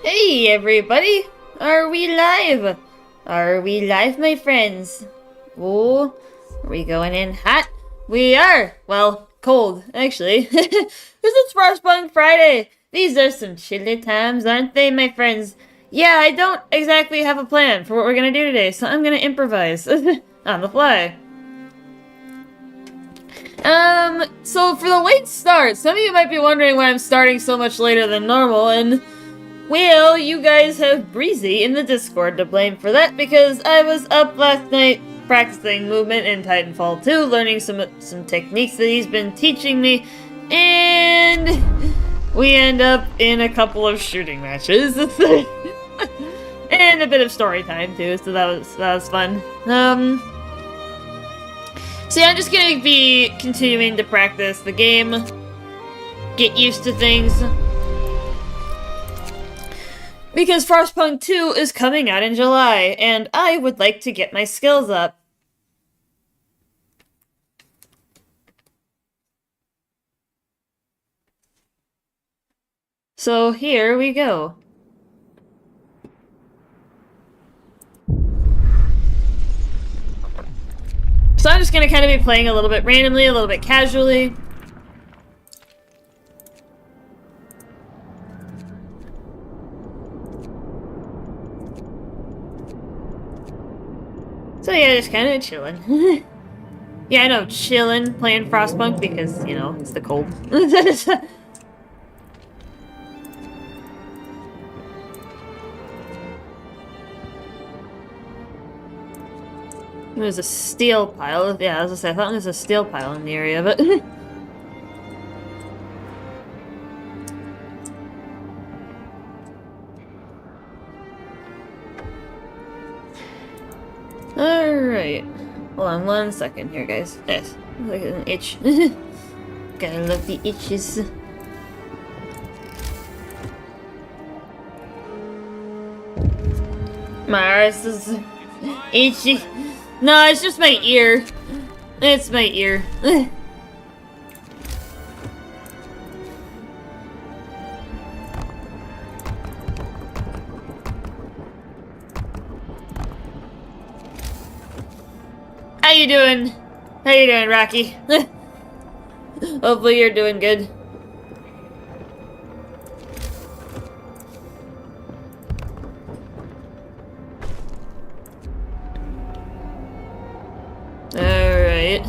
Hey everybody! Are we live? Are we live, my friends? Oh, are we going in hot? We are! Well, cold, actually. Because it's Frostpunk Friday! These are some chilly times, aren't they, my friends? Yeah, I don't exactly have a plan for what we're gonna do today, so I'm gonna improvise. On the fly. So for the late start, some of you might be wondering why I'm starting so much later than normal, and well, you guys have Breezy in the Discord to blame for that because I was up last night practicing movement in Titanfall 2, learning some techniques that he's been teaching me, and we end up in a couple of shooting matches. And a bit of story time too, so that was fun. So yeah, I'm just gonna be continuing to practice the game, get used to things. Because Frostpunk 2 is coming out in July, and I would like to get my skills up. So here we go. So I'm just gonna kind of be playing a little bit randomly, a little bit casually. So yeah, just kind of chilling. Yeah, I know, chilling, playing Frostpunk because, you know, it's the cold. There's a steel pile. Yeah, as I said, I thought there was a steel pile in the area, but... Alright. Hold on 1 second here, guys. Yes. Look at an itch. Gotta love the itches. My arse is itchy. No, it's just my ear. It's my ear. How you doing? How you doing, Rocky? Hopefully you're doing good. Alright.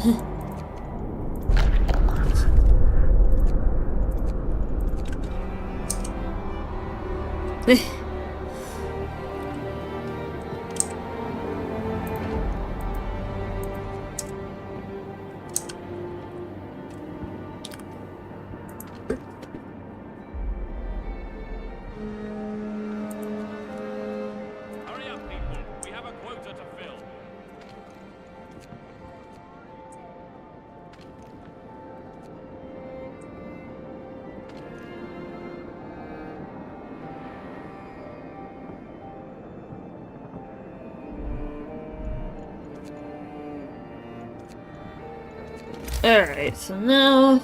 Alright, so now...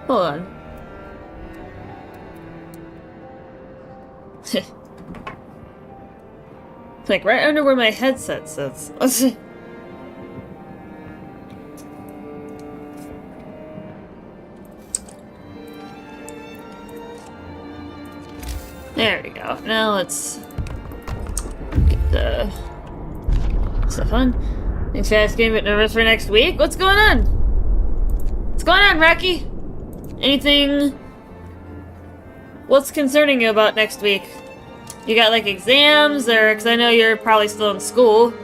Hold on. It's like right under where my headset sits. There we go. Now let's get the stuff on. Thanks for asking, but nervous for next week? What's going on? What's going on, Rocky? Anything? What's concerning you about next week? You got like exams, or because I know you're probably still in school.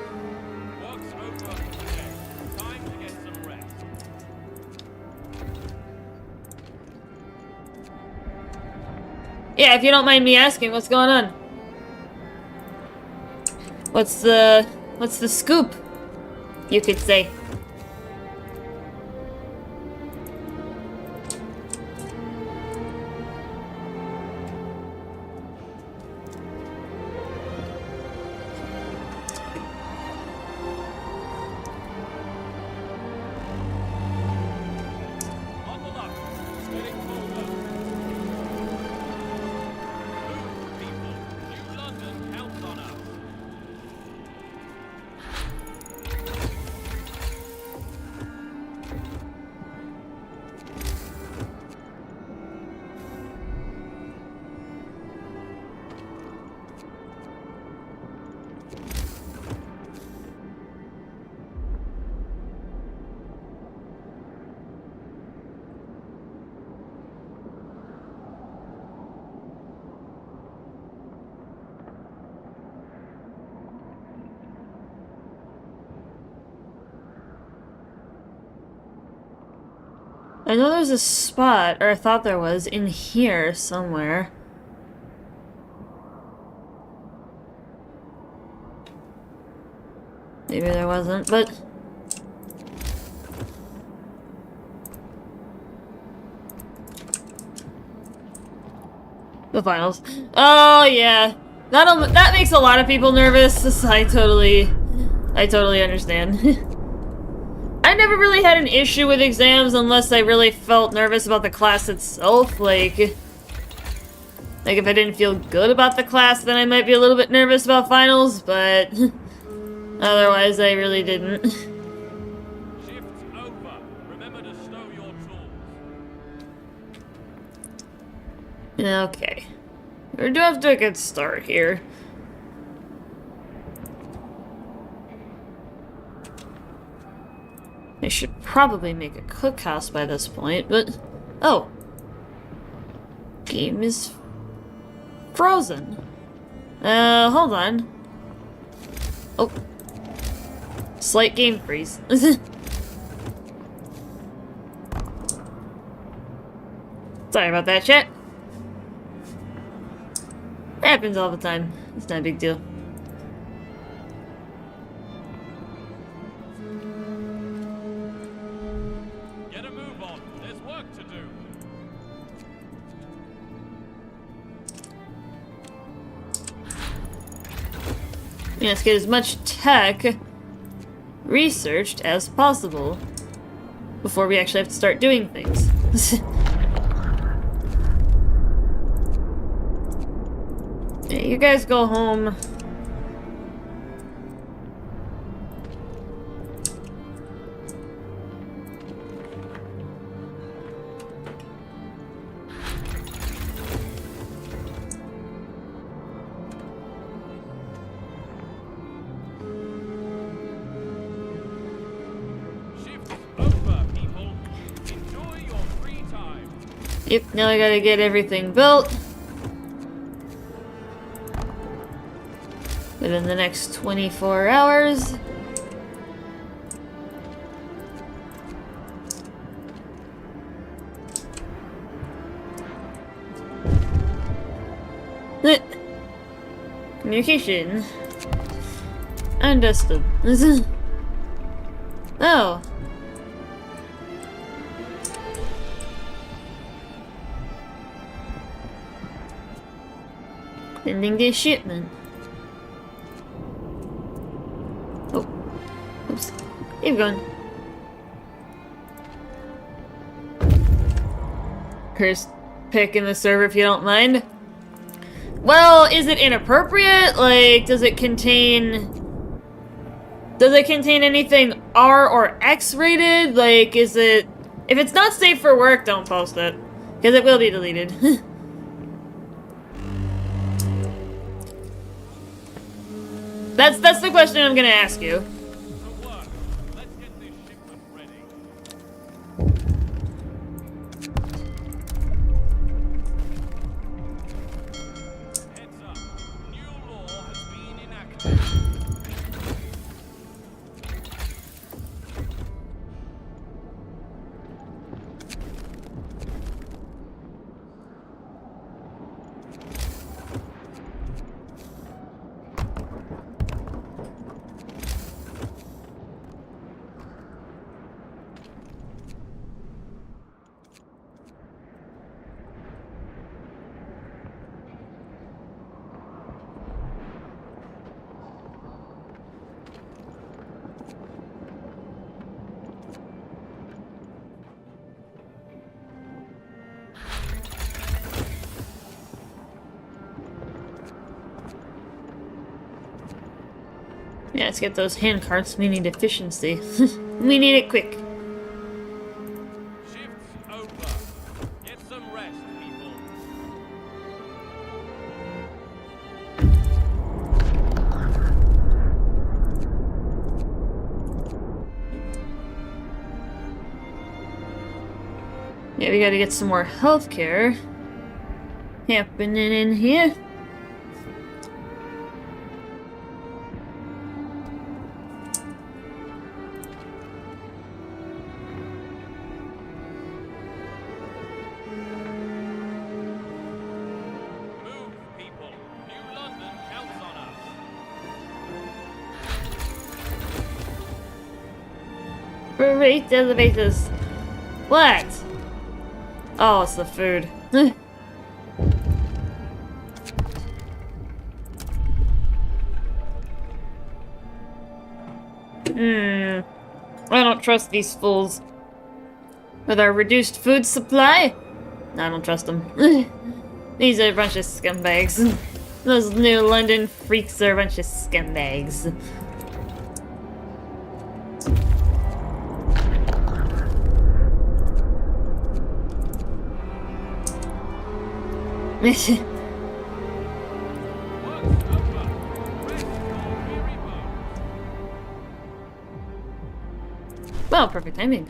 Yeah, if you don't mind me asking, what's going on? What's the scoop? You could say. I know there's a spot, or I thought there was, in here somewhere. Maybe there wasn't, but... The finals. Oh, yeah. That makes a lot of people nervous. I totally understand. I never really had an issue with exams unless I really felt nervous about the class itself. Like if I didn't feel good about the class, then I might be a little bit nervous about finals, but otherwise I really didn't. Shift's over. Remember to stow your tools. Okay. We're doing off to a good start here. I should probably make a cookhouse by this point, but... Oh. Game is... frozen. Hold on. Oh. Slight game freeze. Sorry about that, chat. Happens all the time. It's not a big deal. Get a move on. There's work to do. Yeah, let's get as much tech researched as possible before we actually have to start doing things. Yeah, you guys go home. Shift's over, people. Enjoy your free time. Yep, now I gotta get everything built within the next 24 hours. Communication. Understood. Oh. Sending this shipment. Oh. Oops. Keep going. First pick in the server if you don't mind. Well, is it inappropriate? Like, does it contain anything R or X rated? Like, is it... If it's not safe for work, don't post it. Because it will be deleted. That's the question I'm gonna ask you. To work. Let's get this shipment ready. Heads up. New law has been enacted. Yeah, let's get those hand carts. We need efficiency. We need it quick. Shift's over. Get some rest, people. Yeah, we gotta get some more healthcare happening in here. Freight elevators. What? Oh, it's the food. I don't trust these fools. With our reduced food supply? I don't trust them. These are a bunch of scumbags. Those New London freaks are a bunch of scumbags. Work's over. Rest your weary bones. Well, perfect timing.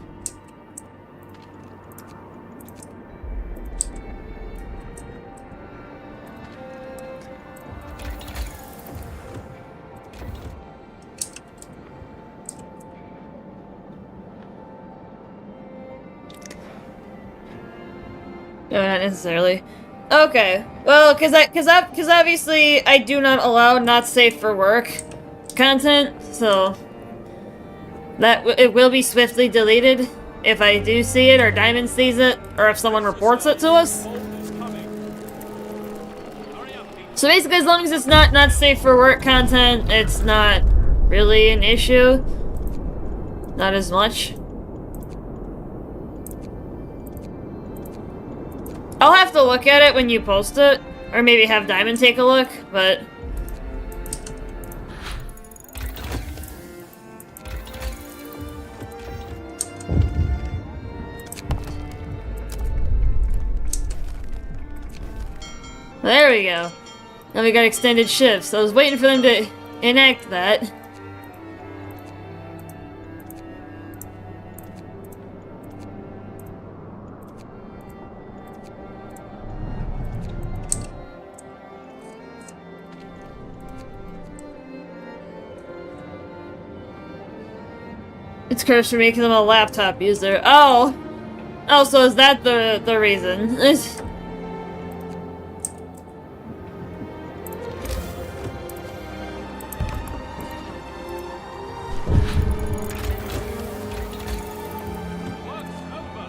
No, not necessarily. Okay, well, cause obviously I do not allow not safe for work content, so that it will be swiftly deleted if I do see it, or Diamond sees it, or if someone reports it to us. Bolster's coming. Hurry up, people. So basically, as long as it's not safe for work content, it's not really an issue. Not as much. I'll have to look at it when you post it, or maybe have Diamond take a look, but... There we go. Now we got extended shifts. I was waiting for them to enact that. It's cursed for me because I'm a laptop user. Oh! Oh, so is that the reason? Work's over.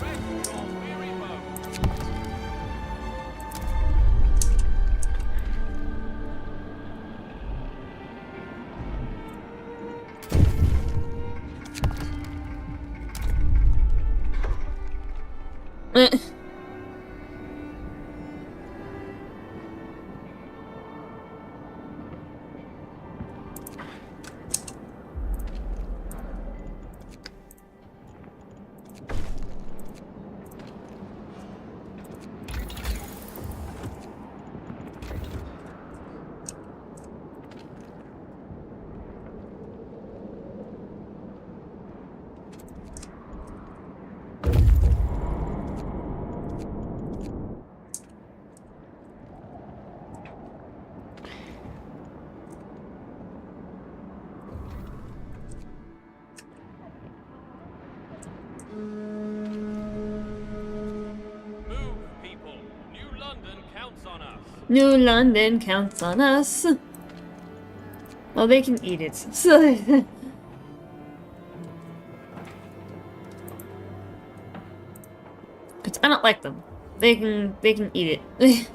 Rest your weary bones. Move, people. New London counts on us. New London counts on us. Well, they can eat it. So but I don't like them. They can eat it. The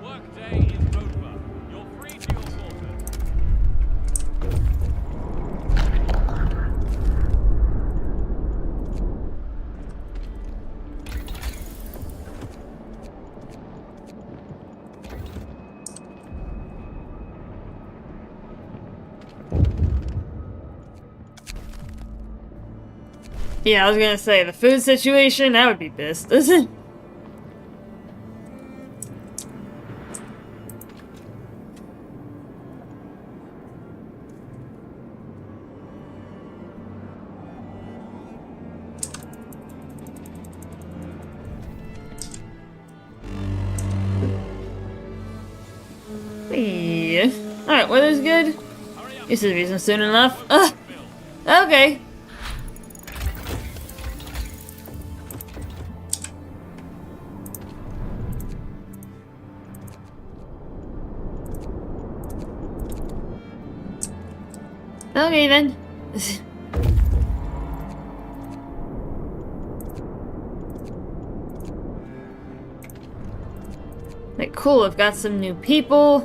workday is over. You're free to your quarters. Yeah, I was gonna say, the food situation, I would be pissed. Yeah. Alright, weather's good. Hurry up. This is reason soon enough. Okay. Okay then. Like, cool, I've got some new people.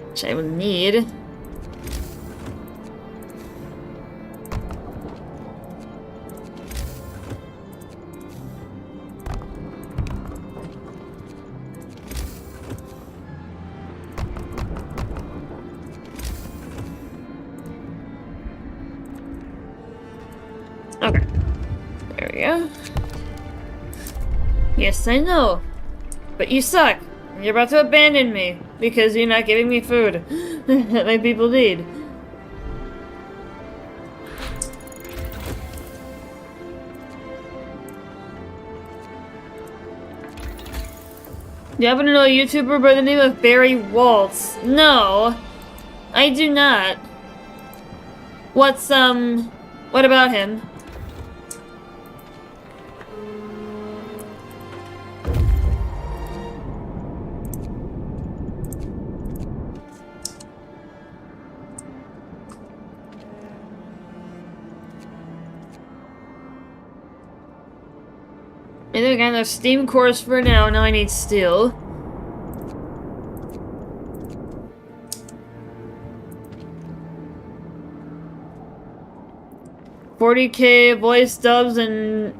Which I would need. Okay. There we go. Yes, I know. But you suck. You're about to abandon me because you're not giving me food that my people need. Do you happen to know a YouTuber by the name of Barry Waltz? No, I do not. What about him? I think I got enough steam cores for now. Now I need steel. $40K voice dubs and...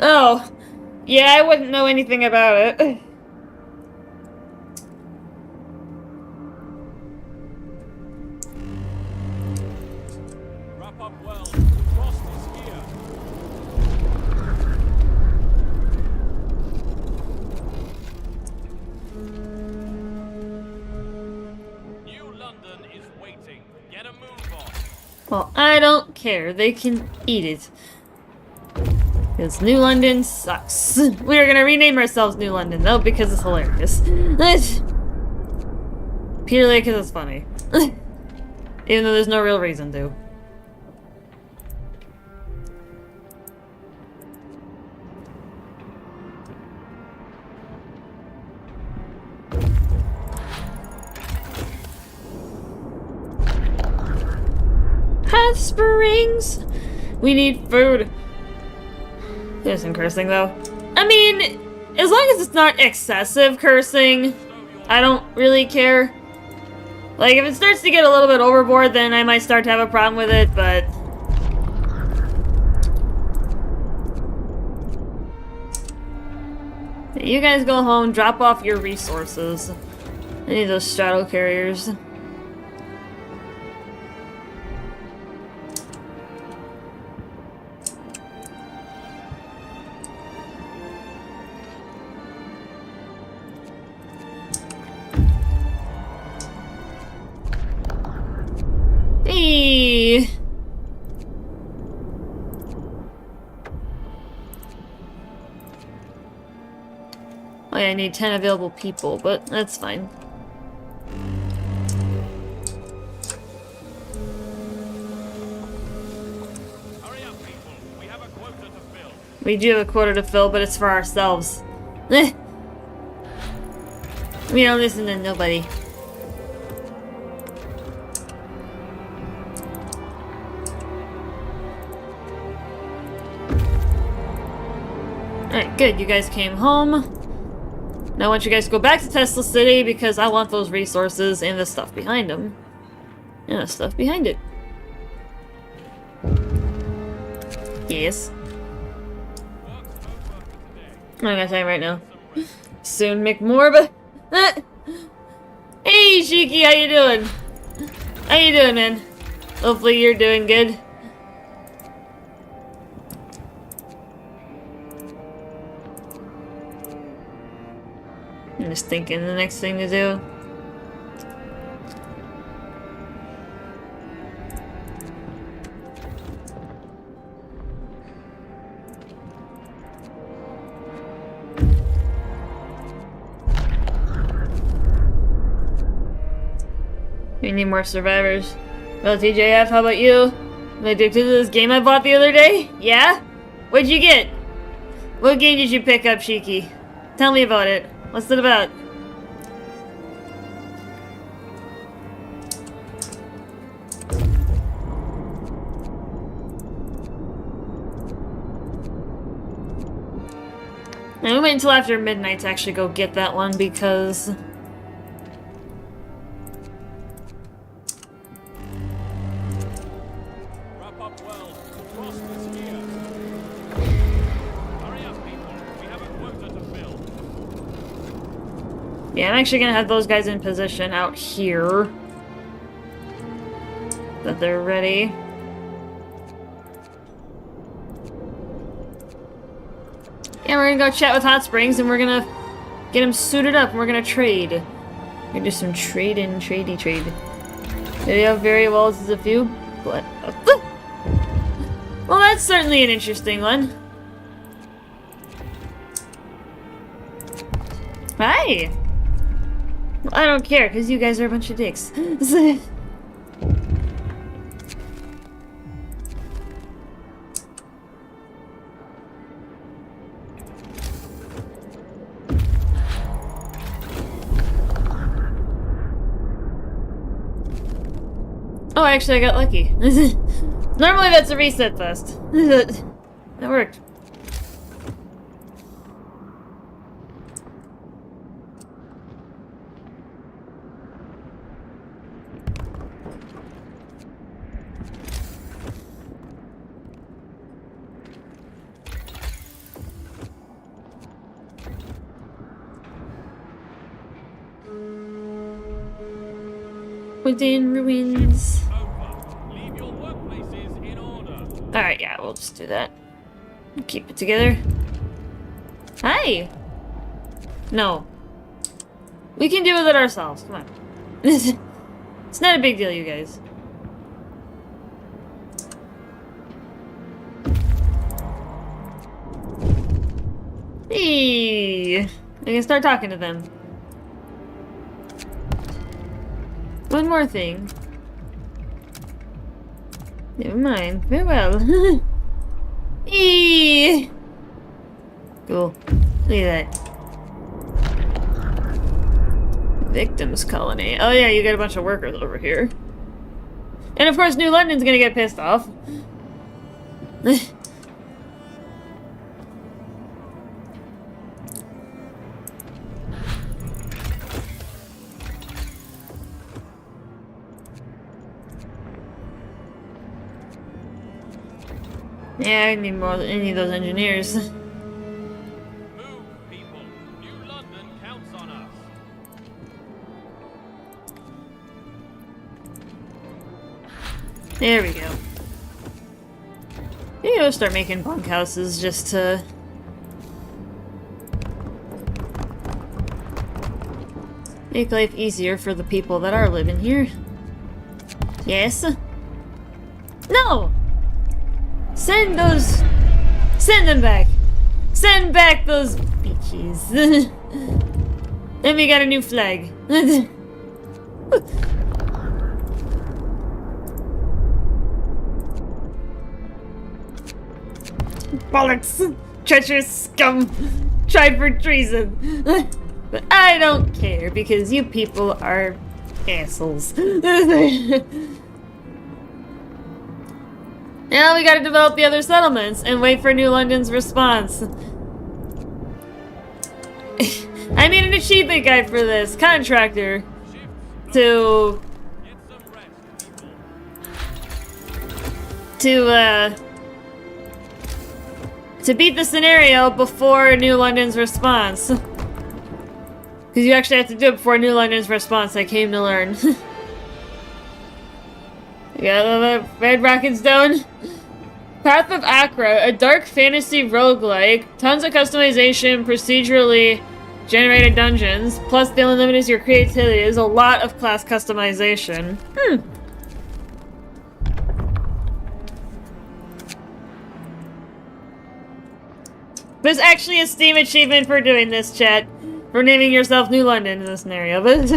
Oh. Yeah, I wouldn't know anything about it. Wrap up well. Frost is here. New London is waiting. Get a move on. Well, I don't care. They can eat it. Because New London sucks. We are gonna rename ourselves New London, though, because it's hilarious. Purely because it's funny. Even though there's no real reason to. Hot springs! We need food. There's some cursing, though. I mean, as long as it's not excessive cursing, I don't really care. Like, if it starts to get a little bit overboard, then I might start to have a problem with it, but... You guys go home, drop off your resources. I need those straddle carriers. Hey! Oh yeah, I need 10 available people, but that's fine. Hurry up, people. We have a quota to fill. We do have a quota to fill, but it's for ourselves. We don't listen to nobody. Alright, good. You guys came home. Now I want you guys to go back to Tesla City because I want those resources and the stuff behind them. And the stuff behind it. Yes. I'm gonna tell you right now. Soon make more, but... Hey, Shiki, how you doing? How you doing, man? Hopefully you're doing good. I'm just thinking the next thing to do. We need more survivors. Well, TJF, how about you? Am I addicted to this game I bought the other day? Yeah? What'd you get? What game did you pick up, Shiki? Tell me about it. What's it about? And we wait until after midnight to actually go get that one because... Wrap up well. Frost is here. Hurry up, people. We have a quota to fill. Yeah, I'm actually gonna have those guys in position out here. That they're ready. Yeah, we're gonna go chat with Hot Springs and we're gonna get him suited up and we're gonna trade. We're gonna do some tradey trade. Video very well as a few, but... well, that's certainly an interesting one. Hi! Well, I don't care, because you guys are a bunch of dicks. Oh, actually, I got lucky. Normally that's a reset fest. That worked. Within ruins. Leave your workplaces in order. Alright, yeah, we'll just do that. Keep it together. Hi! No. We can deal with it ourselves. Come on. It's not a big deal, you guys. Hey! I can start talking to them. One more thing. Never mind. Very well. Eee! Cool. Look at that. Victims colony. Oh yeah, you got a bunch of workers over here. And of course New London's gonna get pissed off. Yeah, I need more than any of those engineers. Move, people. New London counts on us. There we go. Maybe I'll start making bunkhouses just to... make life easier for the people that are living here. Yes? No! Send those... send them back! Send back those bitches! Then we got a new flag. Bollocks! Treacherous scum! Tried for treason! But I don't care, because you people are assholes. Now we gotta develop the other settlements and wait for New London's response. I need an achievement guide for this. Contractor. To beat the scenario before New London's response. Because you actually have to do it before New London's response, I came to learn. Yeah, Red Rocket Stone. Path of Akra, a dark fantasy roguelike. Tons of customization, procedurally generated dungeons. Plus, the only limit is your creativity. There's a lot of class customization. There's actually a Steam achievement for doing this, chat. For naming yourself New London in this scenario. But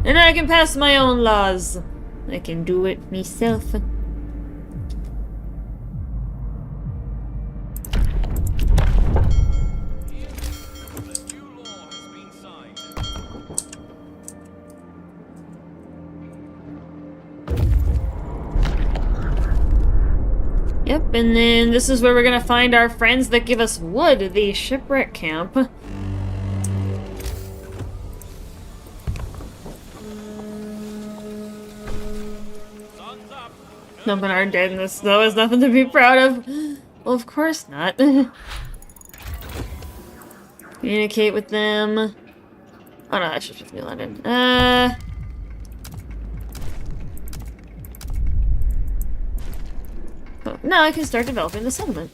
and I can pass my own laws. I can do it myself. The new law has been signed. Yep, and then this is where we're gonna find our friends that give us wood, the shipwreck camp. Sun's up. Dumping our dead in the snow is nothing to be proud of. Well, of course not. Communicate with them. Oh no, that's just with New London. Oh, now I can start developing the settlement.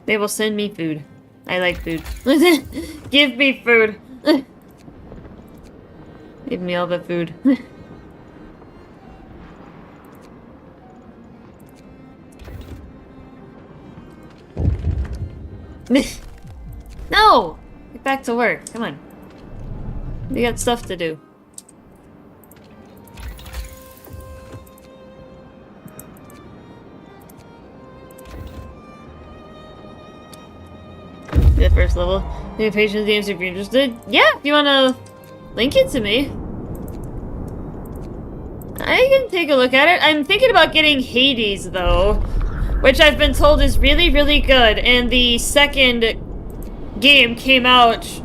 They will send me food. I like food. Give me food. Give me all the food. No! Get back to work. Come on. We got stuff to do. The first level. New patient games if you're interested. Yeah, if you wanna link it to me. I can take a look at it. I'm thinking about getting Hades though, which I've been told is really, really good, and the second game came out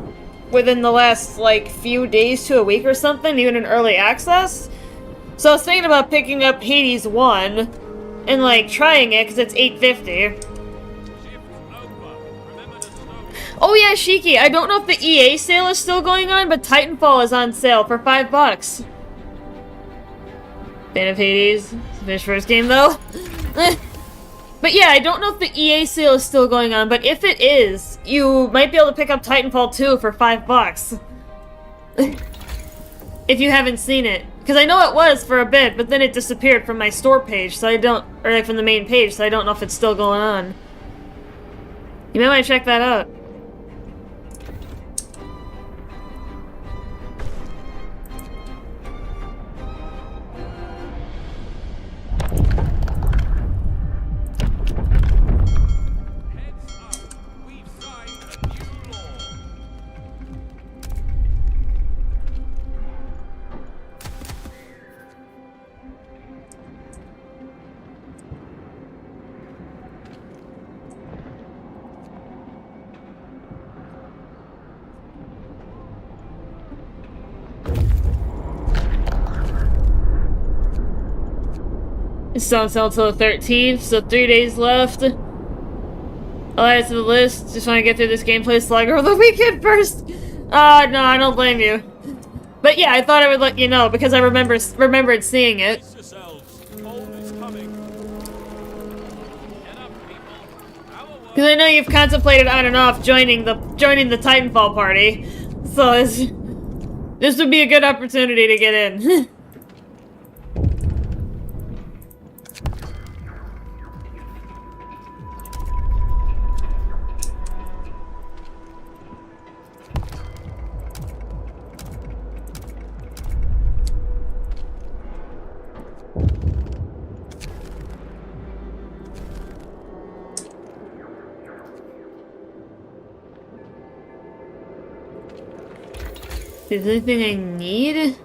within the last like few days to a week or something, even in early access. So I was thinking about picking up Hades 1 and like trying it because it's $8.50. Oh yeah, Shiki, I don't know if the EA sale is still going on, but Titanfall is on sale for $5. Fan of Hades. Finished first game though. But yeah, I don't know if the EA sale is still going on, but if it is, you might be able to pick up Titanfall 2 for $5. If you haven't seen it. Because I know it was for a bit, but then it disappeared from my store page, so I don't, or like from the main page, so I don't know if it's still going on. You might want to check that out. It's on sale until the 13th, so 3 days left. I'll add it to the list. Just want to get through this gameplay slug over the weekend first. No, I don't blame you. But yeah, I thought I would let you know because I remembered seeing it. Brace yourselves. Cold is coming. Get up, people. Our work Because I know you've contemplated on and off joining the Titanfall party, so this would be a good opportunity to get in. Is there anything I need?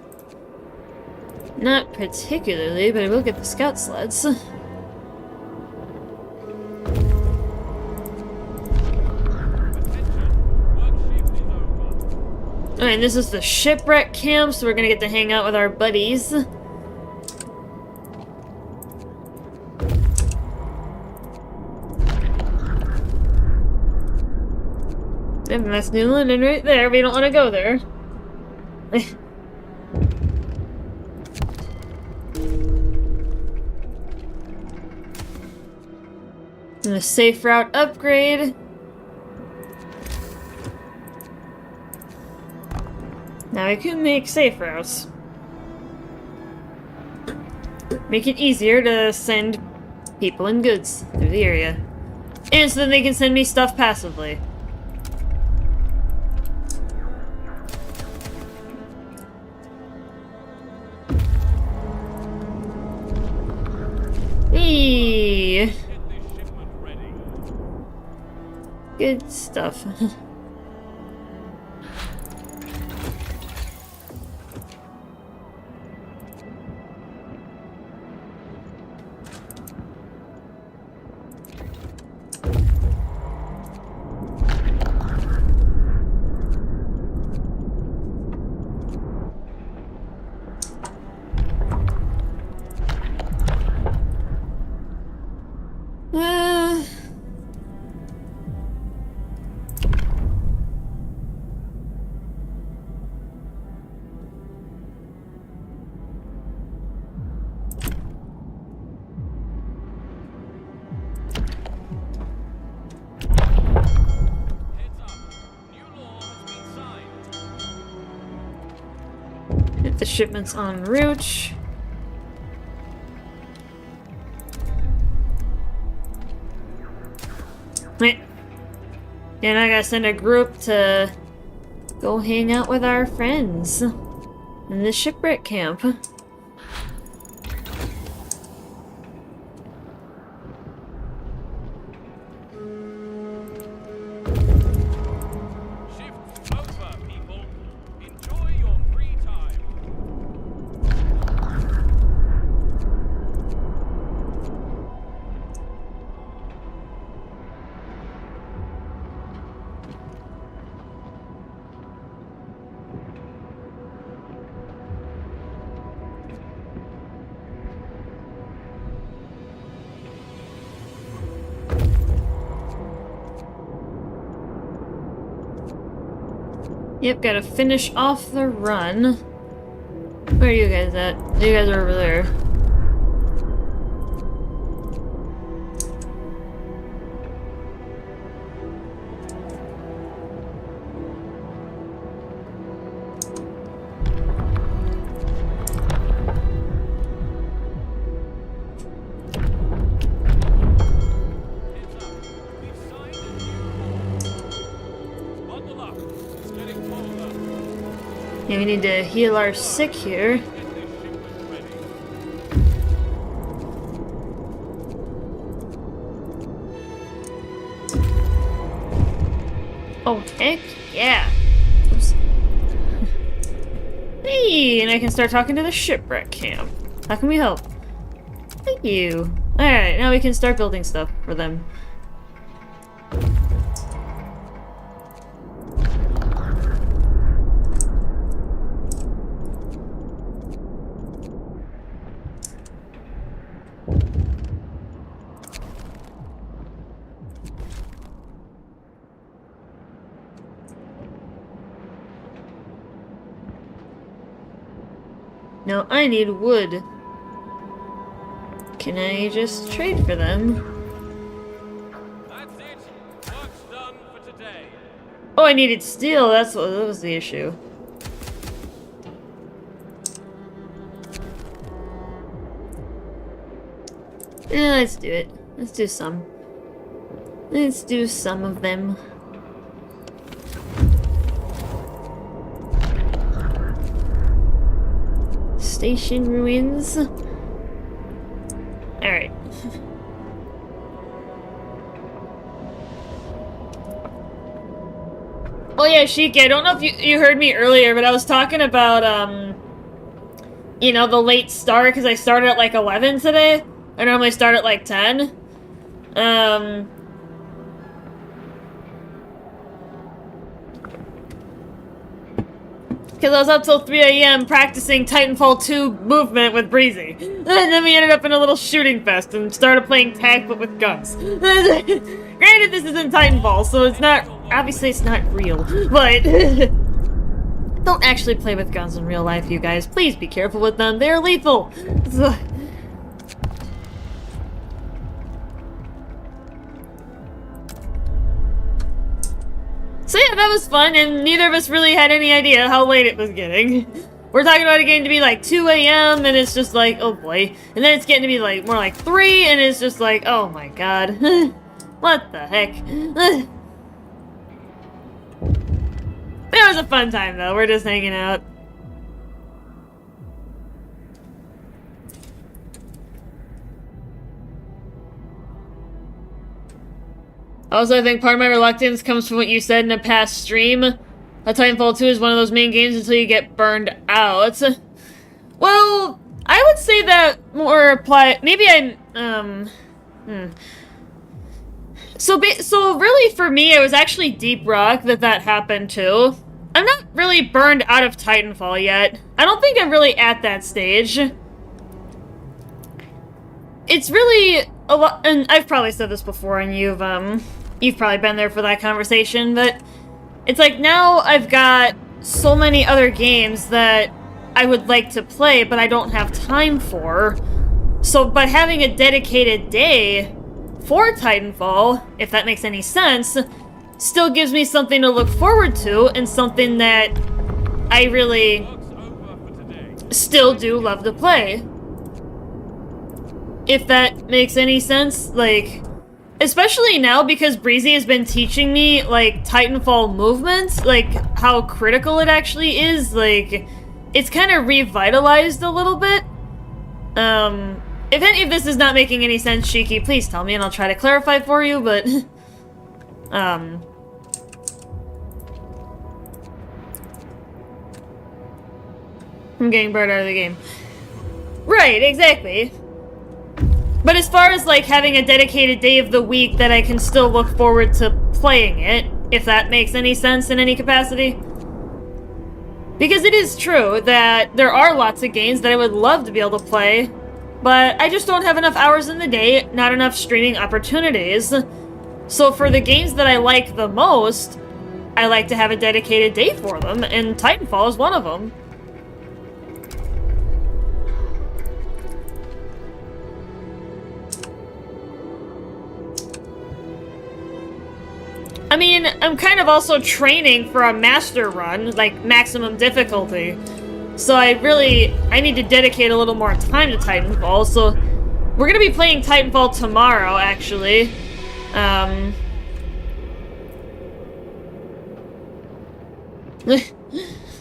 Not particularly, but I will get the scout sleds. Alright, this is the shipwreck camp, so we're gonna get to hang out with our buddies. And that's New London right there. We don't want to go there. And a safe route upgrade. Now we can make safe routes. Make it easier to send people and goods through the area. And so then they can send me stuff passively. Eee. Get this shipment ready. Good stuff. Shipments en route. Wait. And I gotta send a group to go hang out with our friends in the shipwreck camp. Shift's over, people. Enjoy your free time. Yep, gotta finish off the run. Where are you guys at? You guys are over there. Yeah, we need to heal our sick here. Oh, heck yeah. Oops. Hey, and I can start talking to the shipwreck camp. How can we help? Thank you. Alright, now we can start building stuff for them. Now I need wood. Can I just trade for them? That's it. Work's done for today. Oh, I needed steel. That was the issue. Yeah, let's do it. Let's do some. Let's do some of them. Station ruins. Alright. Oh yeah, Shiki, I don't know if you heard me earlier, but I was talking about, you know, the late start, because I started at like 11 today. I normally start at like 10. Because I was up till 3 a.m. practicing Titanfall 2 movement with Breezy. And then we ended up in a little shooting fest and started playing tag but with guns. Granted, this isn't Titanfall, so it's not... Obviously, it's not real, but... Don't actually play with guns in real life, you guys. Please be careful with them. They're lethal. So yeah, that was fun, and neither of us really had any idea how late it was getting. We're talking about it getting to be like 2 a.m. and it's just like, oh boy. And then it's getting to be like more like 3 and it's just like, oh my god. What the heck? It was a fun time though, we're just hanging out. Also, I think part of my reluctance comes from what you said in a past stream. That Titanfall 2 is one of those main games until you get burned out. Well, I would say that more apply... Maybe I'm... So really for me, it was actually Deep Rock that happened to. I'm not really burned out of Titanfall yet. I don't think I'm really at that stage. It's really a lot... And I've probably said this before, and you've probably been there for that conversation, but it's like now I've got so many other games that I would like to play, but I don't have time for. So, but having a dedicated day for Titanfall, if that makes any sense, still gives me something to look forward to and something that I really... still do love to play. If that makes any sense, like, especially now because Breezy has been teaching me, like, Titanfall movement, like, how critical it actually is, like, it's kind of revitalized a little bit. If any of this is not making any sense, Shiki, please tell me and I'll try to clarify for you, but, I'm getting bored out of the game. Right, exactly. But as far as, like, having a dedicated day of the week that I can still look forward to playing it, if that makes any sense in any capacity. Because it is true that there are lots of games that I would love to be able to play, but I just don't have enough hours in the day, not enough streaming opportunities. So for the games that I like the most, I like to have a dedicated day for them, and Titanfall is one of them. I mean, I'm kind of also training for a master run, like maximum difficulty. So I need to dedicate a little more time to Titanfall, so we're gonna be playing Titanfall tomorrow, actually.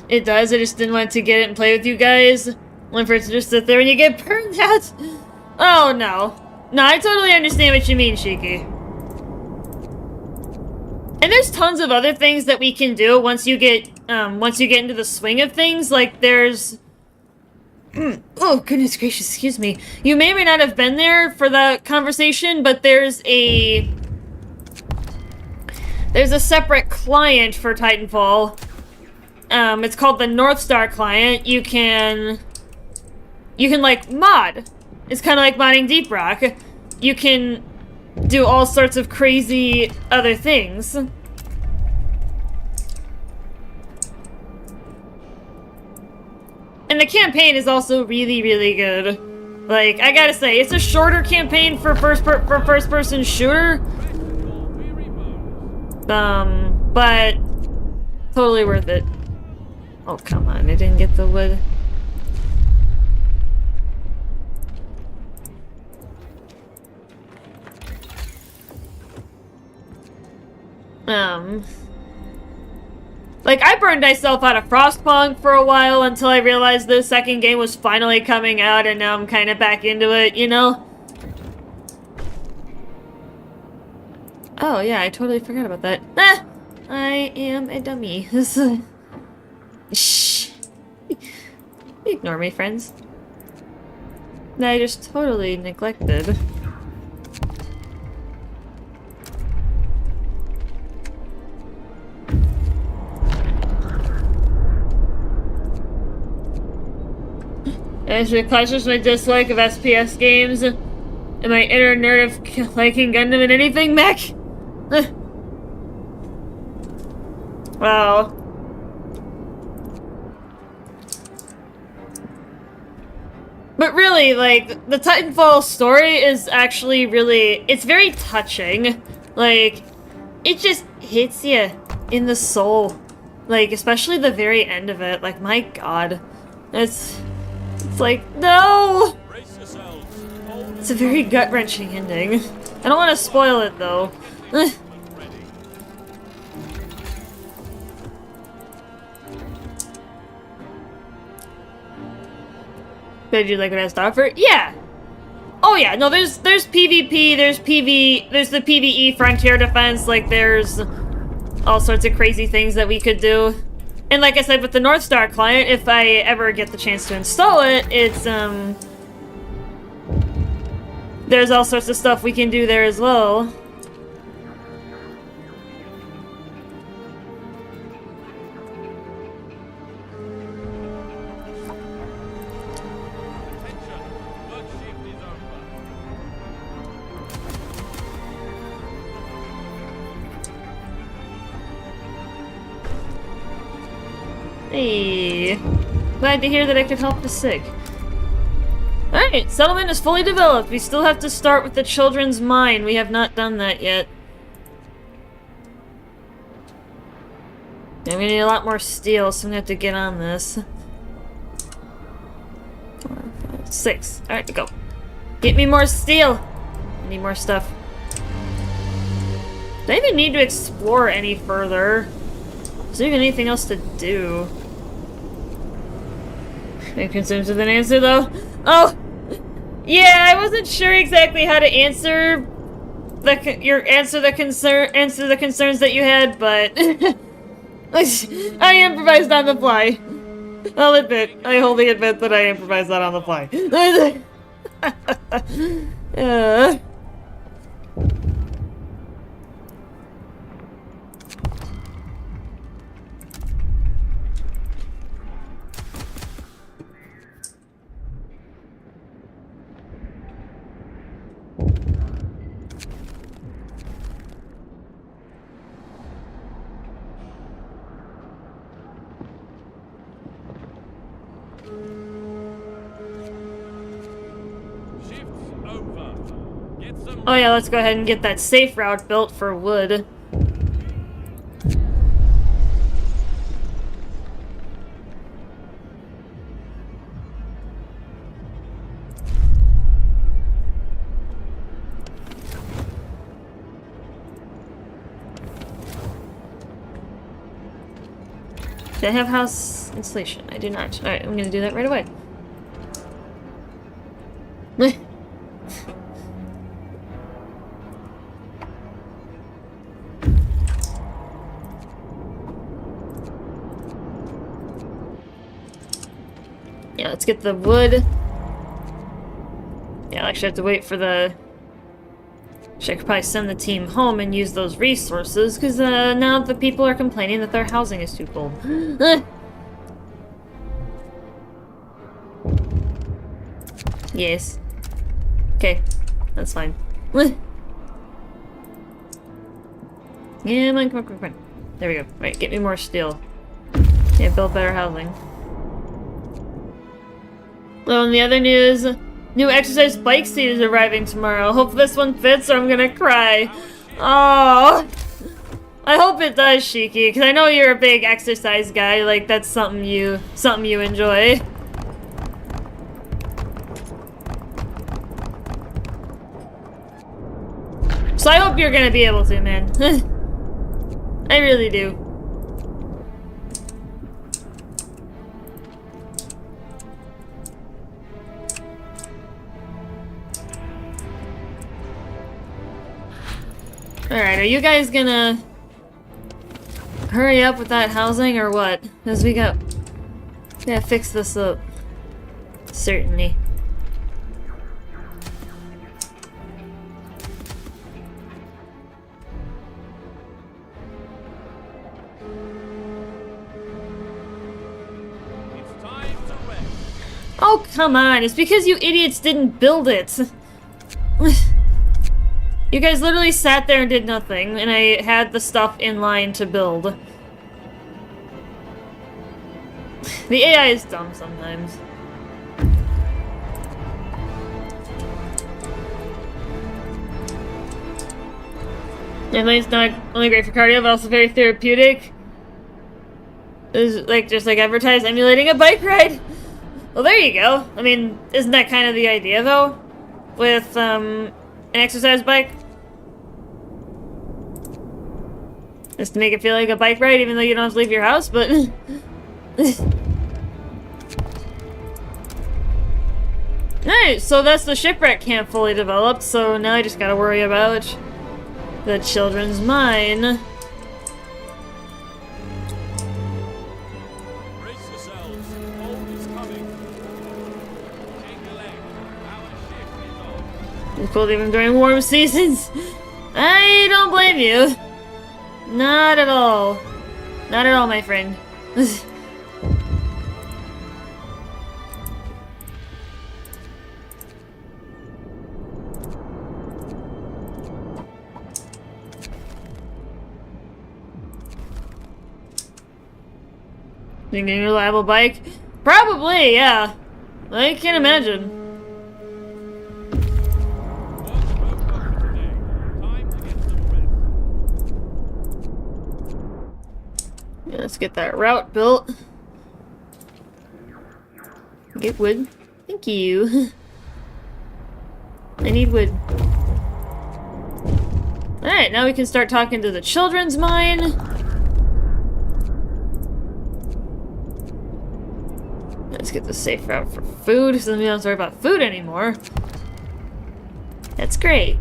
It does, I just didn't want to get it and play with you guys. Only for it to just sit there and you get burned out. Oh, no. No, I totally understand what you mean, Shiki. And there's tons of other things that we can do once you get into the swing of things. Like, there's... oh, goodness gracious, excuse me. You may or may not have been there for the conversation, but there's a separate client for Titanfall. It's called the North Star client. You can, like, mod. It's kind of like modding Deep Rock. You can do all sorts of crazy other things. And the campaign is also really, really good. Like, I gotta say, it's a shorter campaign for first-person shooter. But totally worth it. Oh, come on, I didn't get the wood. Like, I burned myself out of Frostpunk for a while until I realized the second game was finally coming out, and now I'm kind of back into it, you know? Oh, yeah, I totally forgot about that. Ah! I am a dummy. Shh. Ignore me, friends. That I just totally neglected. As it causes my dislike of SPS games and my inner nerd of liking Gundam and anything, Mech. Wow. But really, like, the Titanfall story is actually really... it's very touching. Like, it just hits you in the soul. Like, especially the very end of it. Like, my god. It's like, no! It's a very gut-wrenching ending. I don't want to spoil it, though. Did you like what I has to offer? Yeah! Oh yeah, no, there's PvP, there's the PvE frontier defense, like, there's all sorts of crazy things that we could do. And like I said, with the North Star client, if I ever get the chance to install it, it's, there's all sorts of stuff we can do there as well. Hey, glad to hear that I could help the sick. Alright, settlement is fully developed. We still have to start with the children's mine. We have not done that yet. And we need a lot more steel, so I'm gonna have to get on this. 6. Alright, go. Get me more steel! I need more stuff. Do I even need to explore any further? Is there even anything else to do? Any concerns with an answer, though? Oh! Yeah, I wasn't sure exactly how to answer the concerns that you had, but I improvised on the fly. I'll admit, I wholly admit that I improvised that on the fly. Shift's over. Get some. Oh yeah, let's go ahead and get that safe route built for wood. Do I have house insulation? I do not. Alright, I'm gonna do that right away. Yeah, let's get the wood. Yeah, I'll actually have to wait for the... Actually, I could probably send the team home and use those resources, because now the people are complaining that their housing is too cold. Yes. Okay, that's fine. Yeah, come on, come on, come on. There we go. Right, get me more steel. Yeah, build better housing. Well, in the other news, new exercise bike seat is arriving tomorrow. Hope this one fits or I'm gonna cry. Oh, I hope it does, Shiki, because I know you're a big exercise guy. Like, that's something you enjoy. So I hope you're gonna be able to, man. I really do. Alright, are you guys gonna hurry up with that housing or what? Because we gotta fix this up. Certainly. It's time to rest. Oh, come on. It's because you idiots didn't build it. You guys literally sat there and did nothing, and I had the stuff in line to build. The AI is dumb sometimes. It's not only great for cardio, but also very therapeutic. It's like just like advertised emulating a bike ride. Well, there you go. I mean, isn't that kind of the idea, though? With an exercise bike? Just to make it feel like a bike ride, even though you don't have to leave your house, but... Nice, so that's the shipwreck camp fully developed, so now I just gotta worry about the children's mine. Brace yourselves. Cold is coming. Take a leg. Our shift is on. It's cold even during warm seasons. I don't blame you. Not at all. Not at all, my friend. Think a reliable bike? Probably, yeah. I can't imagine. Work's over for today. Time to get some rest. Yeah, let's get that route built. Get wood. Thank you. I need wood. Alright, now we can start talking to the children's mine. Let's get the safe route for food, so we don't have to worry about food anymore. That's great.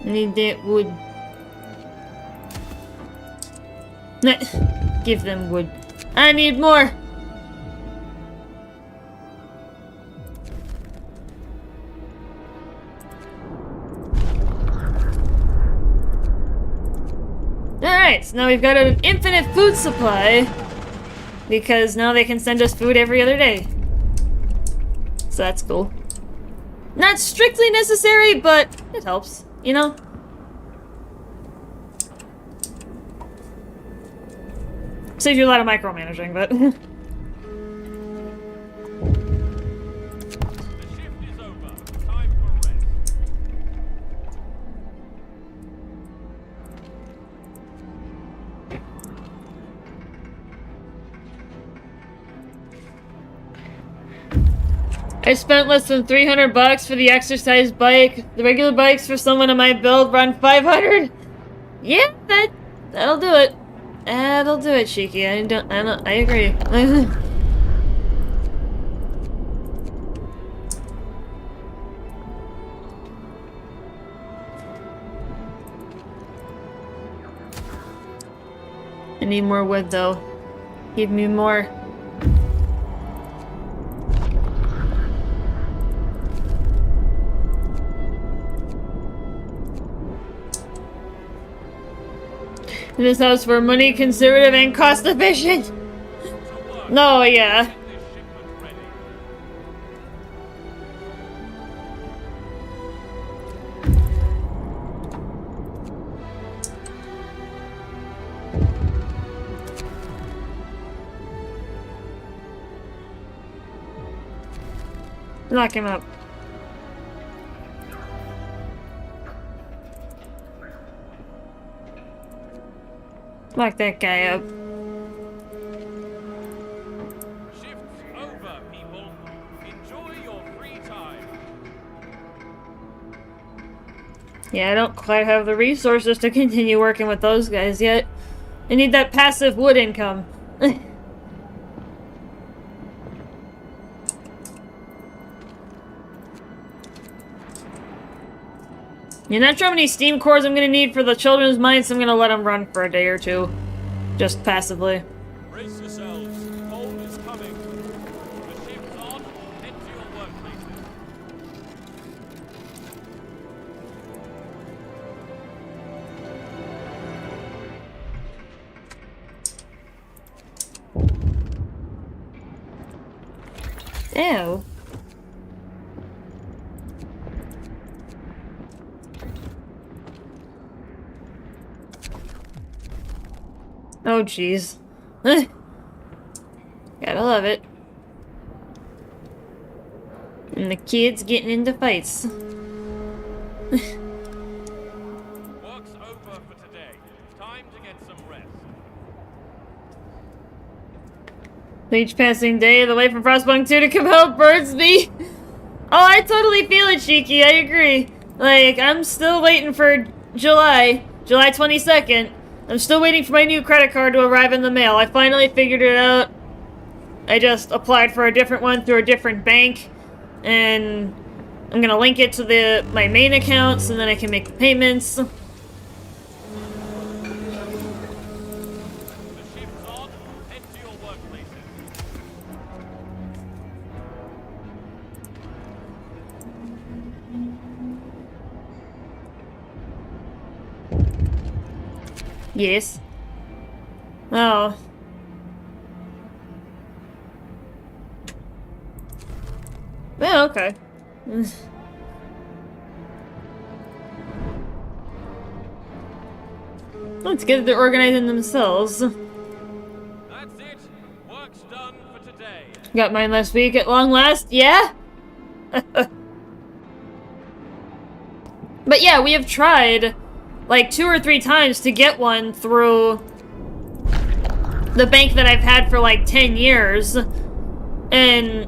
Need that wood. Nah, give them wood. I need more! Alright, so now we've got an infinite food supply. Because now they can send us food every other day. So that's cool. Not strictly necessary, but it helps. You know? Saves you a lot of micromanaging, but... The shift is over. Time for rest. I spent less than $300 for the exercise bike. The regular bikes for someone of my build run $500. Yeah, that'll do it. That'll do it, Shiki. I agree. I need more wood, though. Give me more. This house for money, conservative, and cost efficient. No, yeah. This shipment ready. Lock him up. Lock that guy up. Shift's over, people. Enjoy your free time. Yeah, I don't quite have the resources to continue working with those guys yet. I need that passive wood income. You're not sure how many steam cores I'm gonna need for the children's mines, so I'm gonna let them run for a day or two. Just passively. Brace yourselves. Cold is coming. The ship's on. Head to your workplaces. Ew. Oh, jeez. Gotta love it. And the kids getting into fights. Work's over for today. Time to get some rest. Each passing day, the way from Frostpunk 2 to compel Birdsby. Oh, I totally feel it, Shiki. I agree. Like, I'm still waiting for July 22nd. I'm still waiting for my new credit card to arrive in the mail. I finally figured it out. I just applied for a different one through a different bank. And I'm gonna link it to my main account so then I can make the payments. The ship's on. Head to your workplaces. Yes. Oh. Yeah, okay. Let's get they're organizing themselves. That's it. Work's done for today. Got mine last week at long last, yeah? But yeah, we have tried like 2 or 3 times to get one through the bank that I've had for like 10 years. And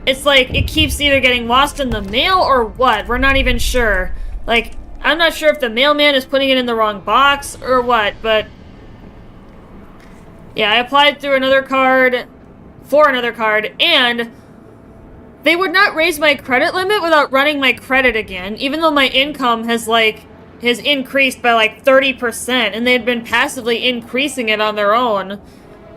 it's like, it keeps either getting lost in the mail or what. We're not even sure. Like, I'm not sure if the mailman is putting it in the wrong box or what, but yeah, I applied through another card, for another card, and they would not raise my credit limit without running my credit again, even though my income has increased by like 30%, and they had been passively increasing it on their own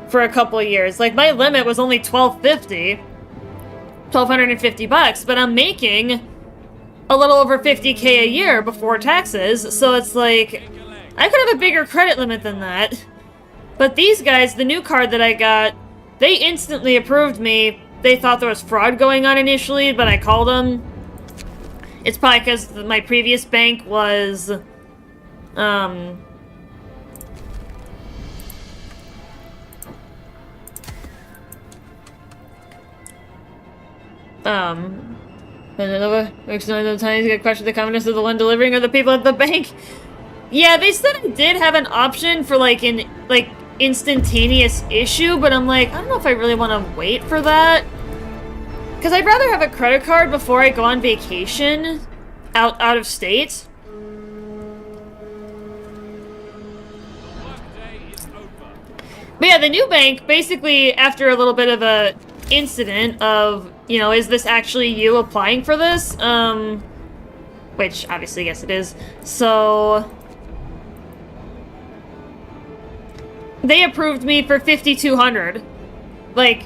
for a couple of years. Like, my limit was only $1,250, but I'm making a little over $50K a year before taxes, so it's like, I could have a bigger credit limit than that. But these guys, the new card that I got, they instantly approved me. They thought there was fraud going on initially, but I called them. It's probably because my previous bank was, Makes no other times you get question the confidence of the one delivering or the people at the bank. Yeah, they said I did have an option for like an instantaneous issue, but I'm like, I don't know if I really want to wait for that. Because I'd rather have a credit card before I go on vacation out of state. But yeah, the new bank, basically, after a little bit of a incident of, you know, is this actually you applying for this? Which, obviously, yes, it is. So they approved me for $5,200. Like,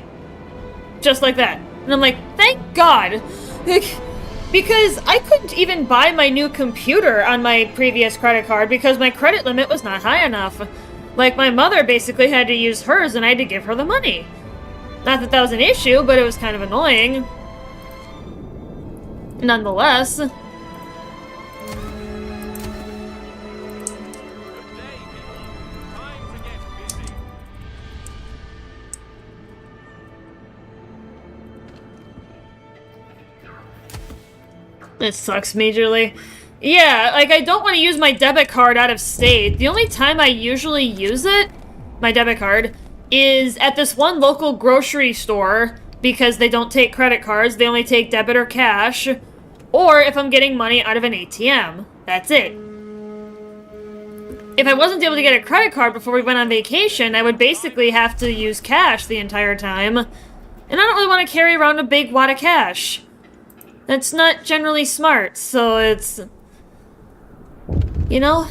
just like that. And I'm like, thank God. Because I couldn't even buy my new computer on my previous credit card because my credit limit was not high enough. Like, my mother basically had to use hers and I had to give her the money. Not that that was an issue, but it was kind of annoying. Nonetheless. It sucks majorly. Yeah, like, I don't want to use my debit card out of state. The only time I usually use it, my debit card, is at this one local grocery store because they don't take credit cards. They only take debit or cash. Or if I'm getting money out of an ATM. That's it. If I wasn't able to get a credit card before we went on vacation, I would basically have to use cash the entire time. And I don't really want to carry around a big wad of cash. That's not generally smart, so it's... You know?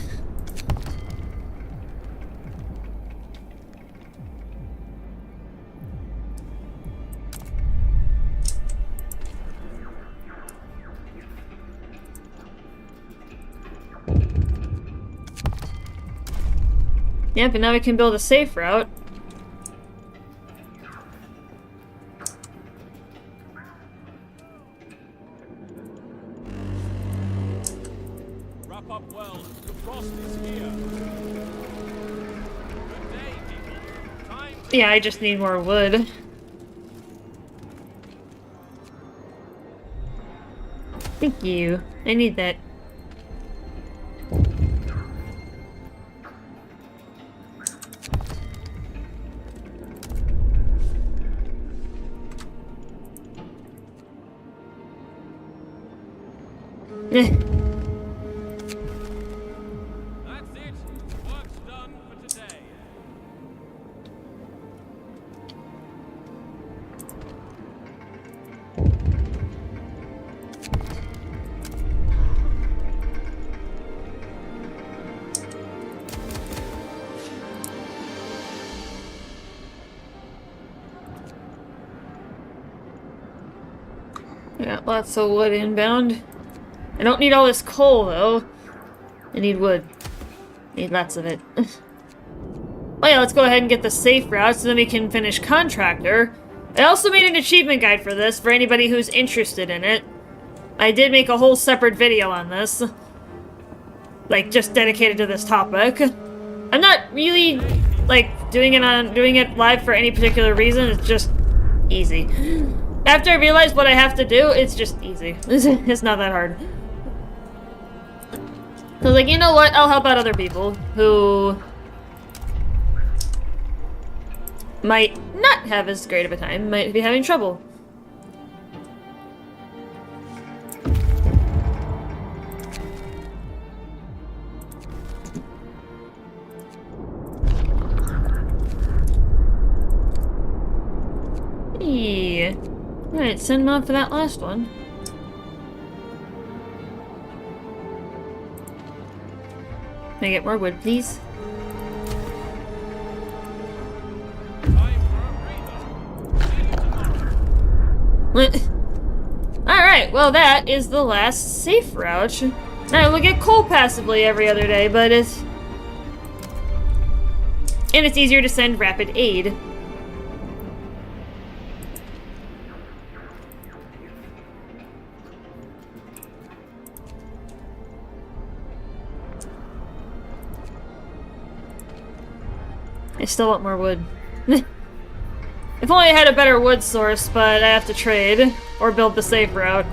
Yeah, but now we can build a safe route. Wrap up well. The frost is here. Good day, people. Time to Yeah, I just need more wood. Thank you. I need that. Eh. That's it. Work's done for today. I got lots of wood inbound. I don't need all this coal, though. I need wood. Need lots of it. Oh yeah, let's go ahead and get the safe route so then we can finish contractor. I also made an achievement guide for this, for anybody who's interested in it. I did make a whole separate video on this. Like, just dedicated to this topic. I'm not really, like, doing it live for any particular reason, it's just easy. After I realize what I have to do, it's just easy. It's not that hard. So I was like, you know what, I'll help out other people who might not have as great of a time, might be having trouble. Hey. Alright, send him off for that last one. Can I get more wood, please? Alright, well that is the last safe route. Now we'll get coal passively every other day, but it's... And it's easier to send rapid aid. I still want more wood. If only I had a better wood source, but I have to trade or build the safe route.